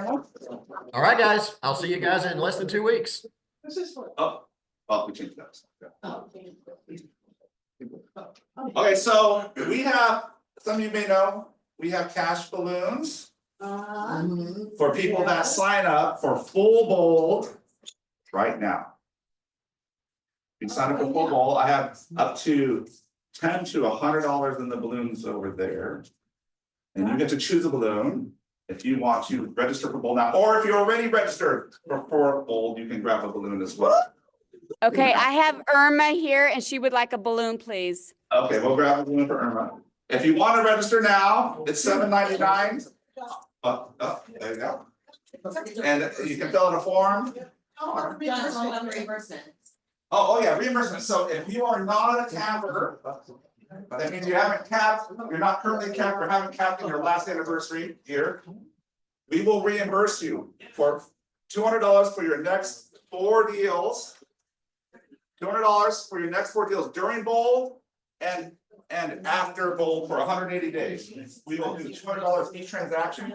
Speaker 8: All right, guys. I'll see you guys in less than 2 weeks.
Speaker 2: This is for.
Speaker 1: Oh, we changed that.
Speaker 2: Oh,
Speaker 1: Okay, so we have, some of you may know, we have cash balloons for people that sign up for full Bold right now. You sign up for full Bold, I have up to $10 to $100 in the balloons over there. And you get to choose a balloon if you want to register for Bold now, or if you're already registered for Bold, you can grab a balloon as well.
Speaker 6: Okay, I have Irma here, and she would like a balloon, please.
Speaker 1: Okay, we'll grab a balloon for Irma. If you want to register now, it's $7.99. There you go. And you can fill out a form.
Speaker 7: Reimbursement.
Speaker 1: Oh, yeah, reimbursement. So if you are not a capper, that means you haven't capped, you're not currently capped or haven't capped in your last anniversary year. We will reimburse you for $200 for your next 4 deals. $200 for your next 4 deals during Bold and after Bold for 180 days. We will do $200 each transaction.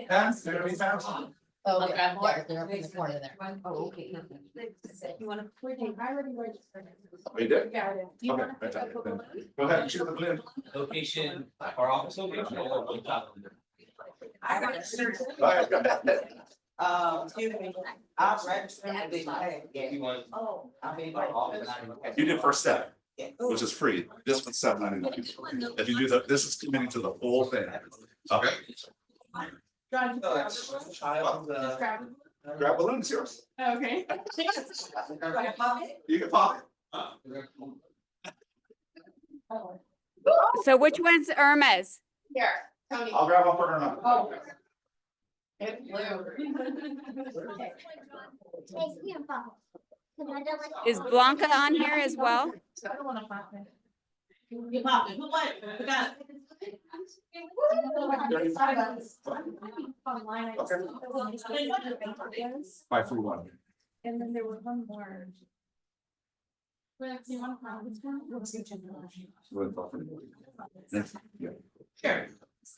Speaker 1: Pens, there we go.
Speaker 7: Oh, okay, they're up in the corner there.
Speaker 2: Oh, okay. You wanna? I already registered.
Speaker 1: We did?
Speaker 2: Got it. Do you
Speaker 1: Okay,
Speaker 2: wanna pick up a balloon?
Speaker 1: Go ahead and choose the balloon.
Speaker 9: Location, our office location or?
Speaker 2: I registered.
Speaker 1: Go ahead, go ahead.
Speaker 10: Excuse me, I registered the
Speaker 9: You want?
Speaker 2: Oh.
Speaker 10: I mean, my office.
Speaker 1: You did first step, which is free. This one's $7.99. If you do that, this is committing to the whole thing. Okay,
Speaker 2: John,
Speaker 10: Child,
Speaker 2: just grab it.
Speaker 1: grab balloon, it's yours.
Speaker 2: Okay.
Speaker 1: You can pop it.
Speaker 6: So which one's Irma's?
Speaker 2: Here, Tony.
Speaker 1: I'll grab one for Irma.
Speaker 2: Oh.
Speaker 6: Is Blanca on here as well?
Speaker 10: You pop it, who won? Who got it?
Speaker 2: Online.
Speaker 1: 531.
Speaker 2: And then there was one more. Let's get to
Speaker 1: Yeah.
Speaker 10: Sure.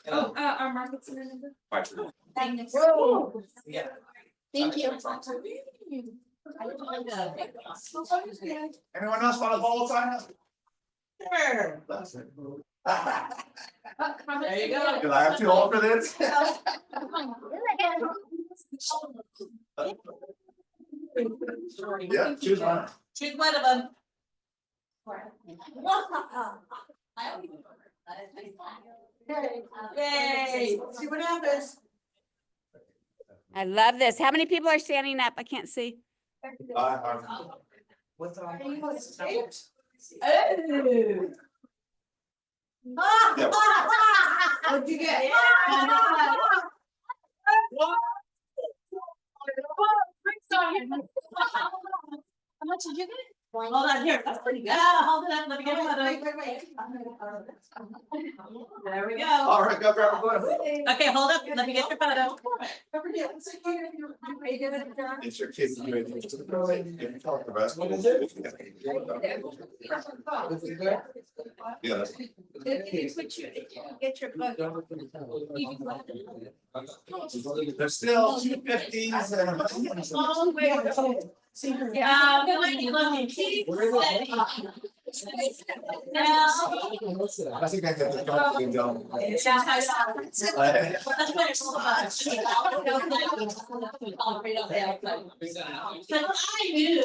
Speaker 5: Oh, our market center number?
Speaker 1: 531.
Speaker 10: Yeah.
Speaker 5: Thank you.
Speaker 1: Anyone else want a ball sign up?
Speaker 10: Sure.
Speaker 1: That's it.
Speaker 10: There you go.
Speaker 1: Can I have two all for this? Yeah, choose one.
Speaker 10: Choose one of them. Yay.
Speaker 2: See what happens.
Speaker 6: I love this. How many people are standing up? I can't see.
Speaker 10: What's on?
Speaker 2: What'd you get?
Speaker 5: How much did you get?
Speaker 10: Hold on here. Hold it up. Let me get another. There we go.
Speaker 1: All right, go grab a photo.
Speaker 10: Okay, hold up. Let me get your photo.
Speaker 1: It's your kids. You can talk about.
Speaker 4: What is it?
Speaker 1: Yeah.
Speaker 5: Get your book.
Speaker 1: There's still 250s and.
Speaker 10: Long way to go.
Speaker 2: Yeah.
Speaker 10: Good luck, you love me. Keep steady. Now.
Speaker 1: I think I got the document down.
Speaker 10: That's why it's so much. But I knew.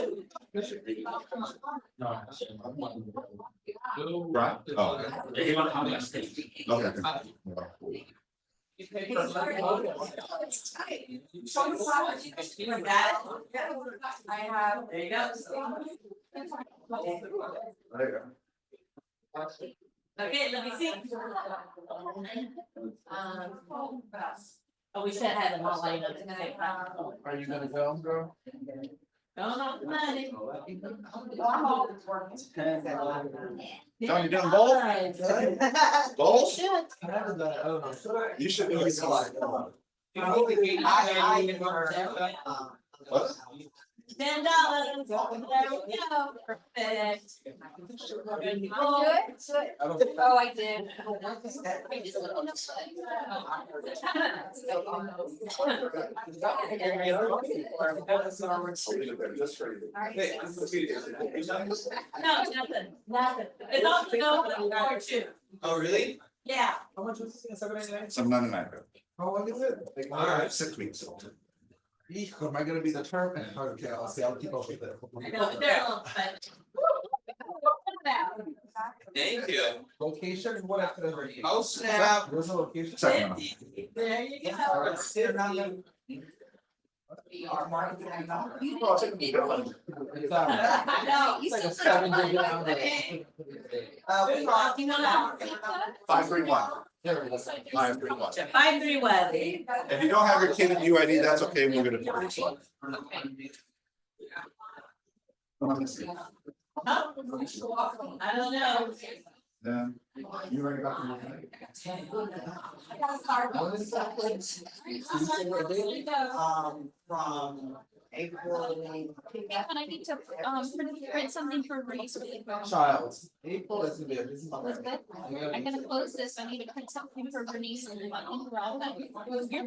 Speaker 1: Right? Oh. Okay.
Speaker 10: I have. There you go.
Speaker 1: There you go.
Speaker 10: Okay, let me see. Oh, we should have them all lined up at the same time.
Speaker 4: Are you gonna go, girl?
Speaker 10: Going off the money.
Speaker 1: John, you doing both? Both? You should be. What?
Speaker 10: $10. There we go. Perfect.
Speaker 5: Oh, I did.
Speaker 10: No, nothing. It's also no or two.
Speaker 4: Oh, really?
Speaker 10: Yeah.
Speaker 4: How much was this? 799?
Speaker 1: Some 99.
Speaker 4: How long is it?
Speaker 1: Alright, 6 weeks old.
Speaker 4: Am I gonna be the term? Okay, I'll see, I'll keep up with it.
Speaker 10: I know, but they're a little bit.
Speaker 9: Thank you.
Speaker 4: Location, what I could have.
Speaker 9: Oh, snap.
Speaker 4: Where's the location?
Speaker 1: Second one.
Speaker 10: There you go.
Speaker 1: Oh, take me going.
Speaker 4: It's
Speaker 10: No,
Speaker 4: like a 7 day down there.
Speaker 10: You want to?
Speaker 1: 531.
Speaker 4: There it is.
Speaker 1: 531.
Speaker 10: 531.
Speaker 1: If you don't have your kid in UID, that's okay, we're gonna. Let me see.
Speaker 10: Huh? I don't know.
Speaker 1: Then, you already got the.
Speaker 4: From April.
Speaker 5: And I need to print something for Reese.
Speaker 4: Child, April is gonna be a busy month.
Speaker 5: Elizabeth, I'm gonna close this. I need to print something for Bernice and you're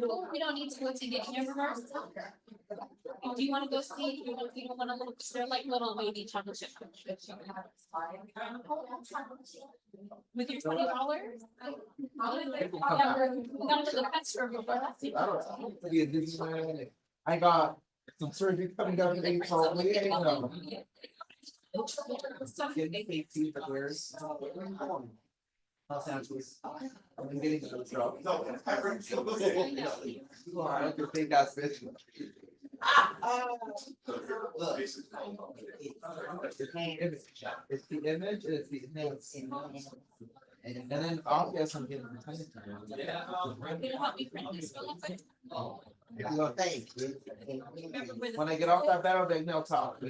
Speaker 5: cool. We don't need to go to get hamburgers. Do you wanna go see? You don't wanna look, they're like little wavy chocolate chip. With your $20? We got to the pet store before.
Speaker 4: I don't be a Disneyland. I got some surgery coming up in April. Getting fake teeth, but where's? Los Angeles. I'm getting to the truck. You are like a fake ass bitch. It's the image, it's the image. And then obviously I'm getting.
Speaker 9: Yeah.
Speaker 5: You know, help me print this really quick.
Speaker 4: When I get off that battle, they know talk.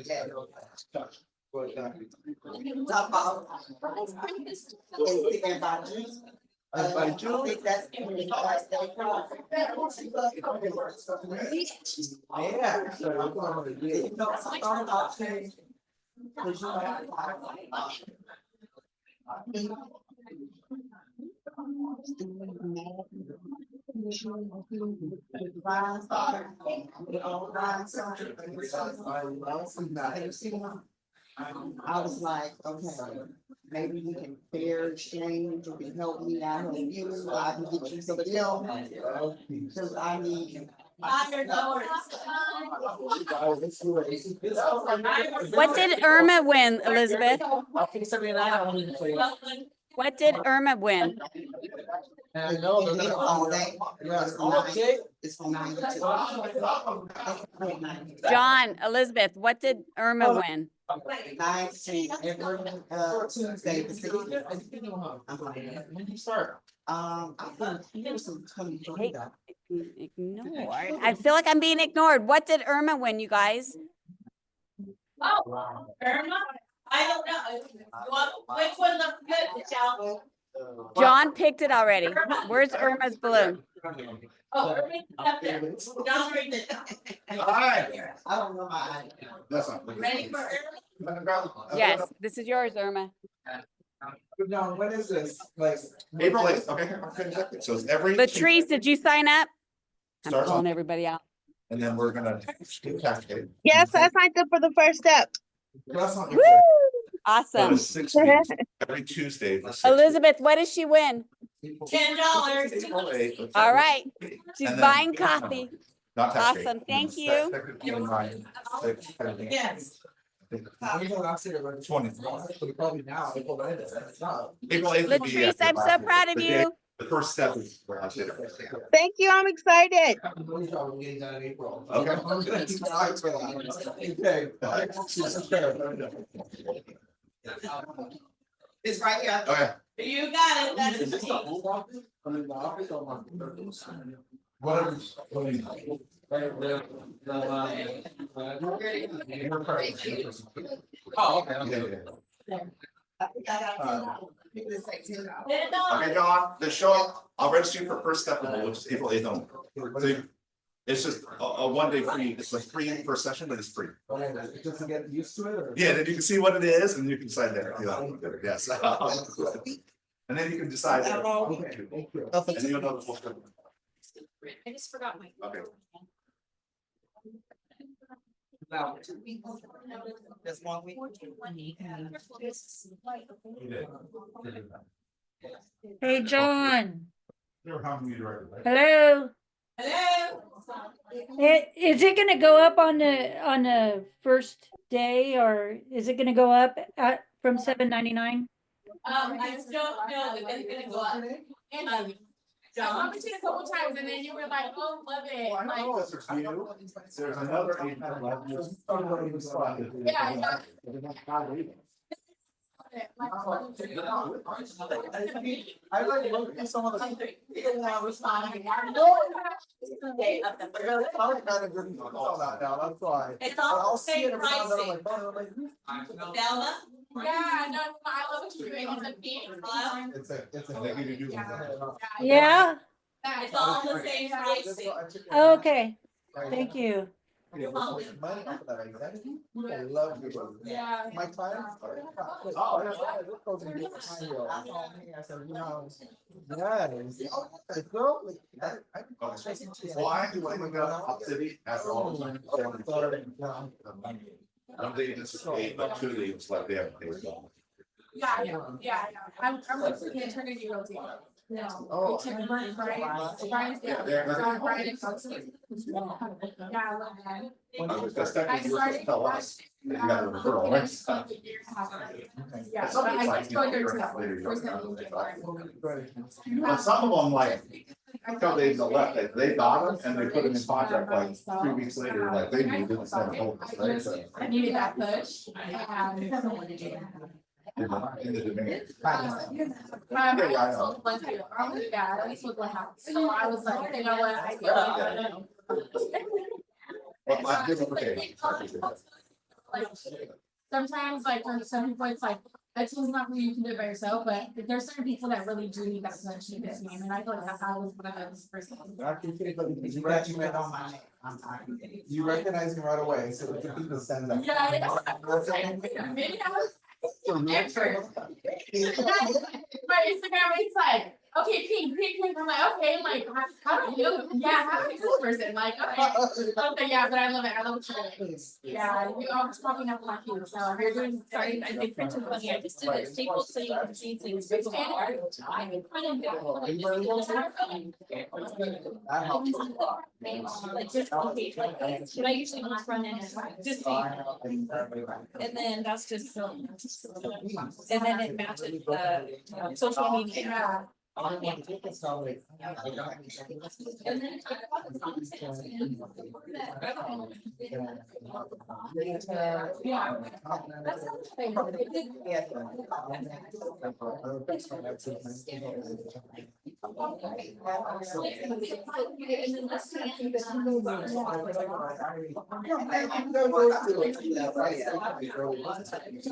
Speaker 11: I was like, okay, maybe we can fair exchange, you can help me, I help you, I can get you somebody else. Cause I need.
Speaker 6: What did Irma win, Elizabeth? What did Irma win?
Speaker 11: It's from 92.
Speaker 6: John, Elizabeth, what did Irma win?
Speaker 11: 19, every Tuesday, the 16th.
Speaker 4: When did you start?
Speaker 11: I've been here since 2020.
Speaker 6: Ignored. I feel like I'm being ignored. What did Irma win, you guys?
Speaker 10: Oh, Irma, I don't know. Which one looks good, Michelle?
Speaker 6: John picked it already. Where's Irma's balloon?
Speaker 10: Oh, Irma, up there. John's reading it.
Speaker 1: Alright.
Speaker 11: I don't know my.
Speaker 1: That's not.
Speaker 10: Ready for Irma?
Speaker 6: Yes, this is yours, Irma.
Speaker 4: No, what is this? Like.
Speaker 1: April 8th, okay, so it's every.
Speaker 6: Latrice, did you sign up? I'm
Speaker 1: Starts
Speaker 6: calling
Speaker 1: on-
Speaker 6: everybody out.
Speaker 1: And then we're gonna.
Speaker 12: Yes, I signed up for the first step.
Speaker 1: That's not.
Speaker 6: Woo! Awesome.
Speaker 1: 6 weeks, every Tuesday for 6 weeks.
Speaker 6: Elizabeth, what did she win?
Speaker 10: $10.
Speaker 1: April 8th.
Speaker 6: All right. She's
Speaker 1: And then-
Speaker 6: buying coffee.
Speaker 1: Not tax rate.
Speaker 6: Awesome. Thank you.
Speaker 10: Yes.
Speaker 1: 20.
Speaker 4: Probably now, April 9th.
Speaker 1: April 8th. would be
Speaker 6: Latrice,
Speaker 1: after
Speaker 6: I'm so
Speaker 1: the
Speaker 6: proud of
Speaker 1: day-
Speaker 6: you.
Speaker 1: The first step is where I did it.
Speaker 12: Thank you, I'm excited.
Speaker 1: Okay.
Speaker 11: It's right here.
Speaker 1: Okay.
Speaker 10: You got it. That is.
Speaker 1: Oh, okay. Okay, John, the show, I'll register you for first step, which is April 8th only. So it's just a 1 day free, it's like free per session, but it's free.
Speaker 4: Just to get used to it or?
Speaker 1: Yeah, then you can see what it is and you can decide there, yes. And then you can decide. there.
Speaker 4: Okay, thank you.
Speaker 1: And then you'll know the full scope.
Speaker 10: I just forgot my.
Speaker 1: Okay.
Speaker 4: Now.
Speaker 11: Just 1 week.
Speaker 10: Hey, John.
Speaker 1: You're having me directly.
Speaker 10: Hello. Hello. Is it gonna go up on the first day, or is it gonna go up at from $7.99?
Speaker 5: I just don't know if it's gonna go up.
Speaker 10: I promised you a couple times and then you were like, oh, love it.
Speaker 1: Well, I know this is you. There's another 800 left.
Speaker 10: Yeah, I know.
Speaker 4: I like looking at some of the. That's why.
Speaker 5: It's all
Speaker 4: I'll
Speaker 5: the
Speaker 4: see
Speaker 5: same
Speaker 4: it every now and then, I'm
Speaker 5: pricing.
Speaker 4: like, oh,
Speaker 5: Velma?
Speaker 10: Yeah, no, I love what you're doing on the beach.
Speaker 4: it's a.
Speaker 10: Yeah,
Speaker 5: It's all the same pricing.
Speaker 10: okay, thank you.
Speaker 4: You're welcome. Money off of that, exactly. I love you.
Speaker 10: Yeah.
Speaker 4: My time. Oh, yeah, this goes in different time, yo. I said, you know, yes. It's so, like,
Speaker 1: Well, I actually want to go to Hop City after all. One day it's 8, but 2 days it's like they have.
Speaker 10: Yeah. I'm with the eternity realty. No.
Speaker 4: Oh.
Speaker 10: Brian's
Speaker 1: Yeah, they're-
Speaker 10: Brian and Kelsey. Yeah, I love that.
Speaker 1: That's technically you're supposed to tell us. that You got a referral, right?
Speaker 10: Yeah,
Speaker 1: Some
Speaker 10: but I
Speaker 1: people
Speaker 10: just go there
Speaker 1: like
Speaker 10: to.
Speaker 1: you.
Speaker 10: First time.
Speaker 1: But some of them like, until they left, they got them and they put them in contract like 3 weeks later, like they needed it, instead of holding us, right? So,
Speaker 10: I needed that push. And
Speaker 1: in the demand.
Speaker 10: I told Glenn too, yeah, at least with Glenn House. So I was like, you know what? I feel like.
Speaker 1: But I did okay.
Speaker 10: Like,
Speaker 13: sometimes like for some people, it's like, a team's not where you can do it by yourself, but there's certain people that really do need that push in this game, and I feel like that I was one of those person.
Speaker 4: You recognize me right away, so the people send that.
Speaker 13: Yeah, I was like, maybe I was expert. My Instagram is like, okay, pink. I'm like, okay, like, how do you, yeah, how do you this person? Like, okay, yeah, but I love it. I love what you're doing. Yeah, you always popping up like you. So you're doing, sorry, I did print funny. I just did a staple so you can see things. I'm kind of like just okay, like this, but I usually just run in and just see. And then that's just so. And then it matches the social media. And then yeah.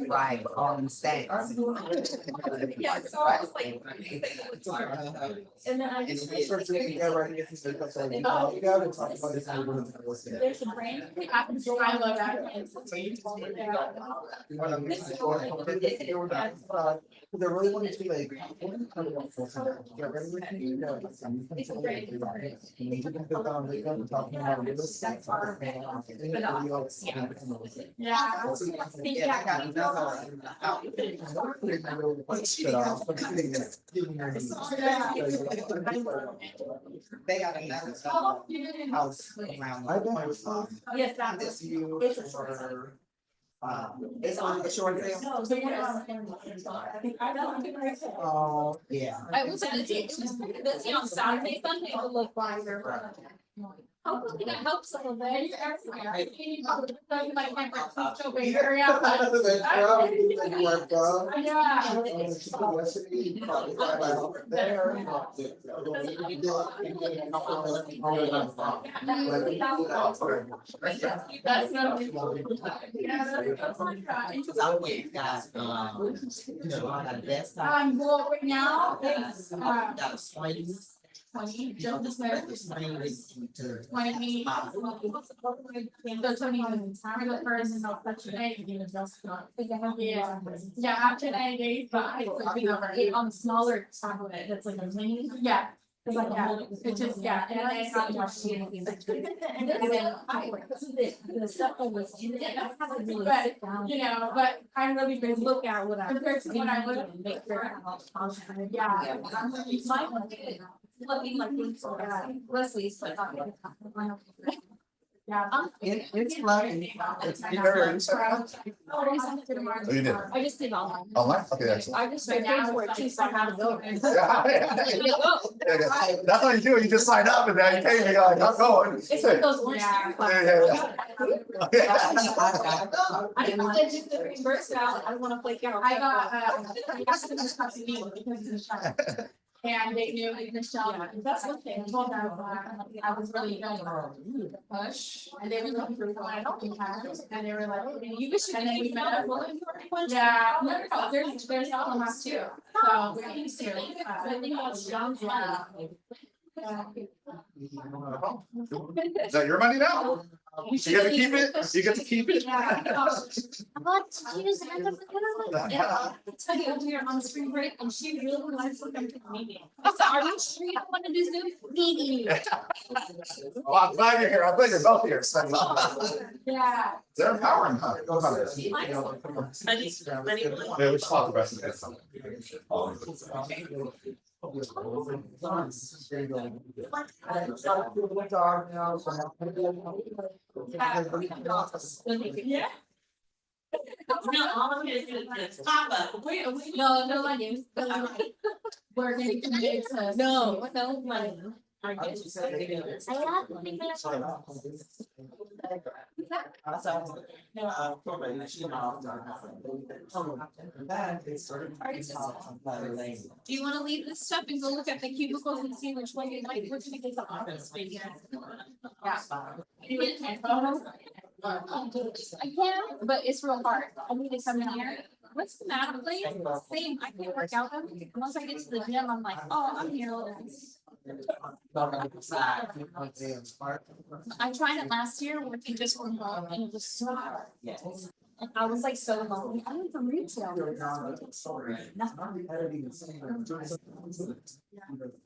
Speaker 11: Right, on stage.
Speaker 13: Yeah, so I was like. And then I just. There's a brand. I love that.
Speaker 4: They're really wanting to be like. They got another house around.
Speaker 13: Yes, that
Speaker 4: This
Speaker 13: was.
Speaker 4: you
Speaker 13: It's
Speaker 4: or. It's on the short film.
Speaker 13: No, so you're on camera. I think I don't think I said.
Speaker 4: Oh, yeah.
Speaker 13: I was at it was pretty busy on Saturday, Sunday, to look wider. Hopefully that helps a little bit. I see my San Francisco Bay Area. That's not. Well, right now, it's, 20, just this way. 20. So 20 the first and I'll touch today. Yeah, after 90 days, but I flipping over it on the smaller top of it. That's like a mini. Yeah. It's like, yeah, it just, yeah, and then I have to watch the and then the stuff that was in it, I have to really sit down. You know, but I'm really busy. Look at what I compared to what I would have make sure. Yeah. I'm really looking like things Leslie's but yeah.
Speaker 11: It's lovely.
Speaker 1: It's very.
Speaker 13: Oh,
Speaker 1: you did?
Speaker 13: I just did online.
Speaker 1: Online? Okay, excellent.
Speaker 13: I just paid for it too, so I had to go.
Speaker 1: That's how you do it, you just sign up and then you pay, and you're like, I'm going.
Speaker 13: It's like those ones.
Speaker 1: Yeah.
Speaker 13: I didn't get the reimbursed out, I don't wanna flake out. I got, I got to just have to meet because of the shop. And they knew in the shop, that's what they told them, I was really going to push. And they were looking for what I don't think I was, and they were like, you wish, and then we met up. Yeah, no, there's all us too, so we're going to, I think that's John's.
Speaker 1: Is that your money now? You get to keep it? You get to keep it?
Speaker 13: I'll tell you, we're on spring break and she really wants to come to the meeting. I said, are you sure you don't want to do Zoom meeting?
Speaker 1: Well, I'm glad you're here. I'm glad you're both here. So.
Speaker 13: Yeah.
Speaker 1: They're empowering, huh? Yeah, we just talk about
Speaker 13: Yeah. No, no money. We're getting committed to. No money. I do you want to leave this stuff and go look at the cubicles and see which one you like? Which one is the office space? Yeah. I can, but it's real hard. I need to come in here. What's the matter, please? Same, I can't work out. Once I get to the gym, I'm like, oh, I'm here. I tried it last year working just from home and it was so hard.
Speaker 11: Yes.
Speaker 13: And I was like so lonely. I went from retail.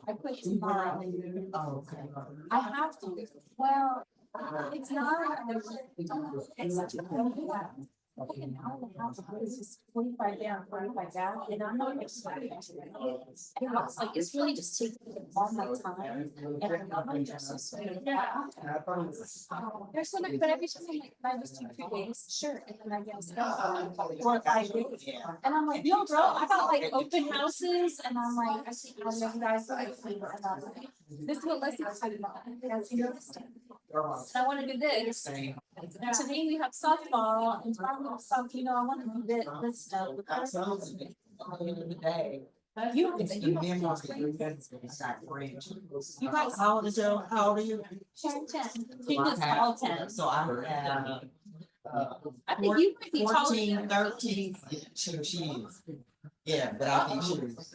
Speaker 13: I quit tomorrow. I have to. Well, it's not. It's such a like an hour and a half, it's just 45 down, 45 down, and I'm not excited. And I was like, it's really just taking all my time. And I'm not like, just so there's so much, but every time I'm like, I just do 2 days, sure, and then I guess 4 or 5 days. And I'm like, yo, bro, I got like open houses, and I'm like, I see how you guys like, and I'm like, this is what Leslie's talking about. That's interesting. And I want to do this. And today we have softball and tomorrow we have soft, you know, I want to do this stuff. You guys,
Speaker 11: How old is you? How old are you?
Speaker 13: 10. She is all 10.
Speaker 11: So I have.
Speaker 13: I think you might be taller.
Speaker 11: 14, 13, she is. Yeah, but I think she is.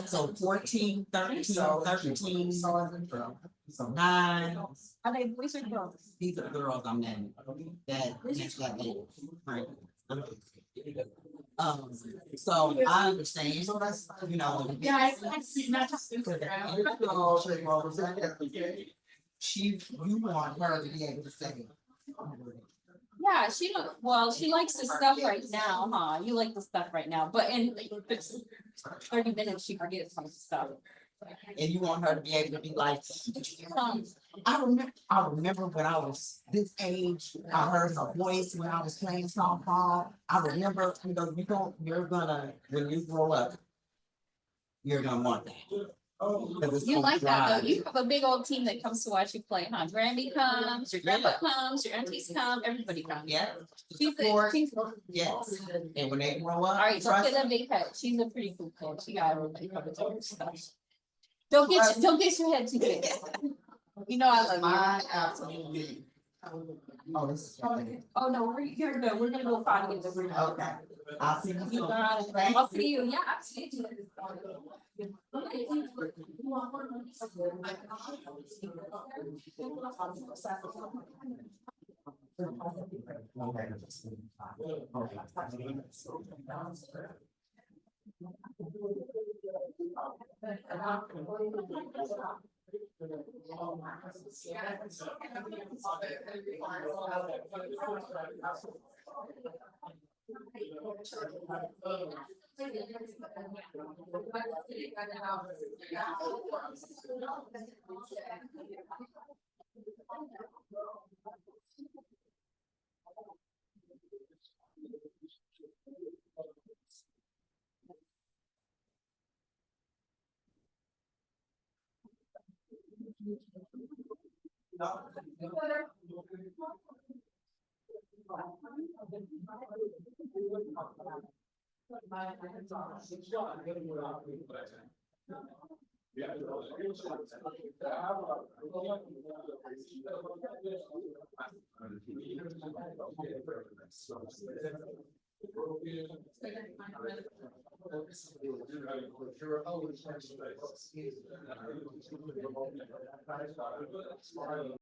Speaker 11: So 14, 13, 9.
Speaker 13: Are they boys or girls?
Speaker 11: These are girls I'm naming. That's that age. Right. So I understand, you know.
Speaker 13: Yeah, I see, not just.
Speaker 11: You want her to be able to say.
Speaker 13: Yeah, she don't, well, she likes the stuff right now, huh? You like the stuff right now, but in like, 30 minutes, she forgets some stuff.
Speaker 11: And you want her to be able to be like, I remember when I was this age, I heard her voice when I was playing softball. I remember, you know, you're gonna, when you grow up, you're gonna want that.
Speaker 13: You like that though, you have a big old team that comes to watch you play, huh? Granny comes, your grandpa comes, your aunties come, everybody comes.
Speaker 11: Yeah.
Speaker 13: She's
Speaker 11: Yes, and when they grow up.
Speaker 13: Alright, so
Speaker 11: trust
Speaker 13: get a big head, she's a pretty cool coach, you gotta really cover her stuff. Don't get your head too big. You know I love
Speaker 11: mine, absolutely. Oh, this is.
Speaker 13: Oh, no, you're good, we're gonna go find it.
Speaker 11: Okay. I'll see you
Speaker 13: You
Speaker 11: soon.
Speaker 13: got it. I'll see you, yeah, I'll see you.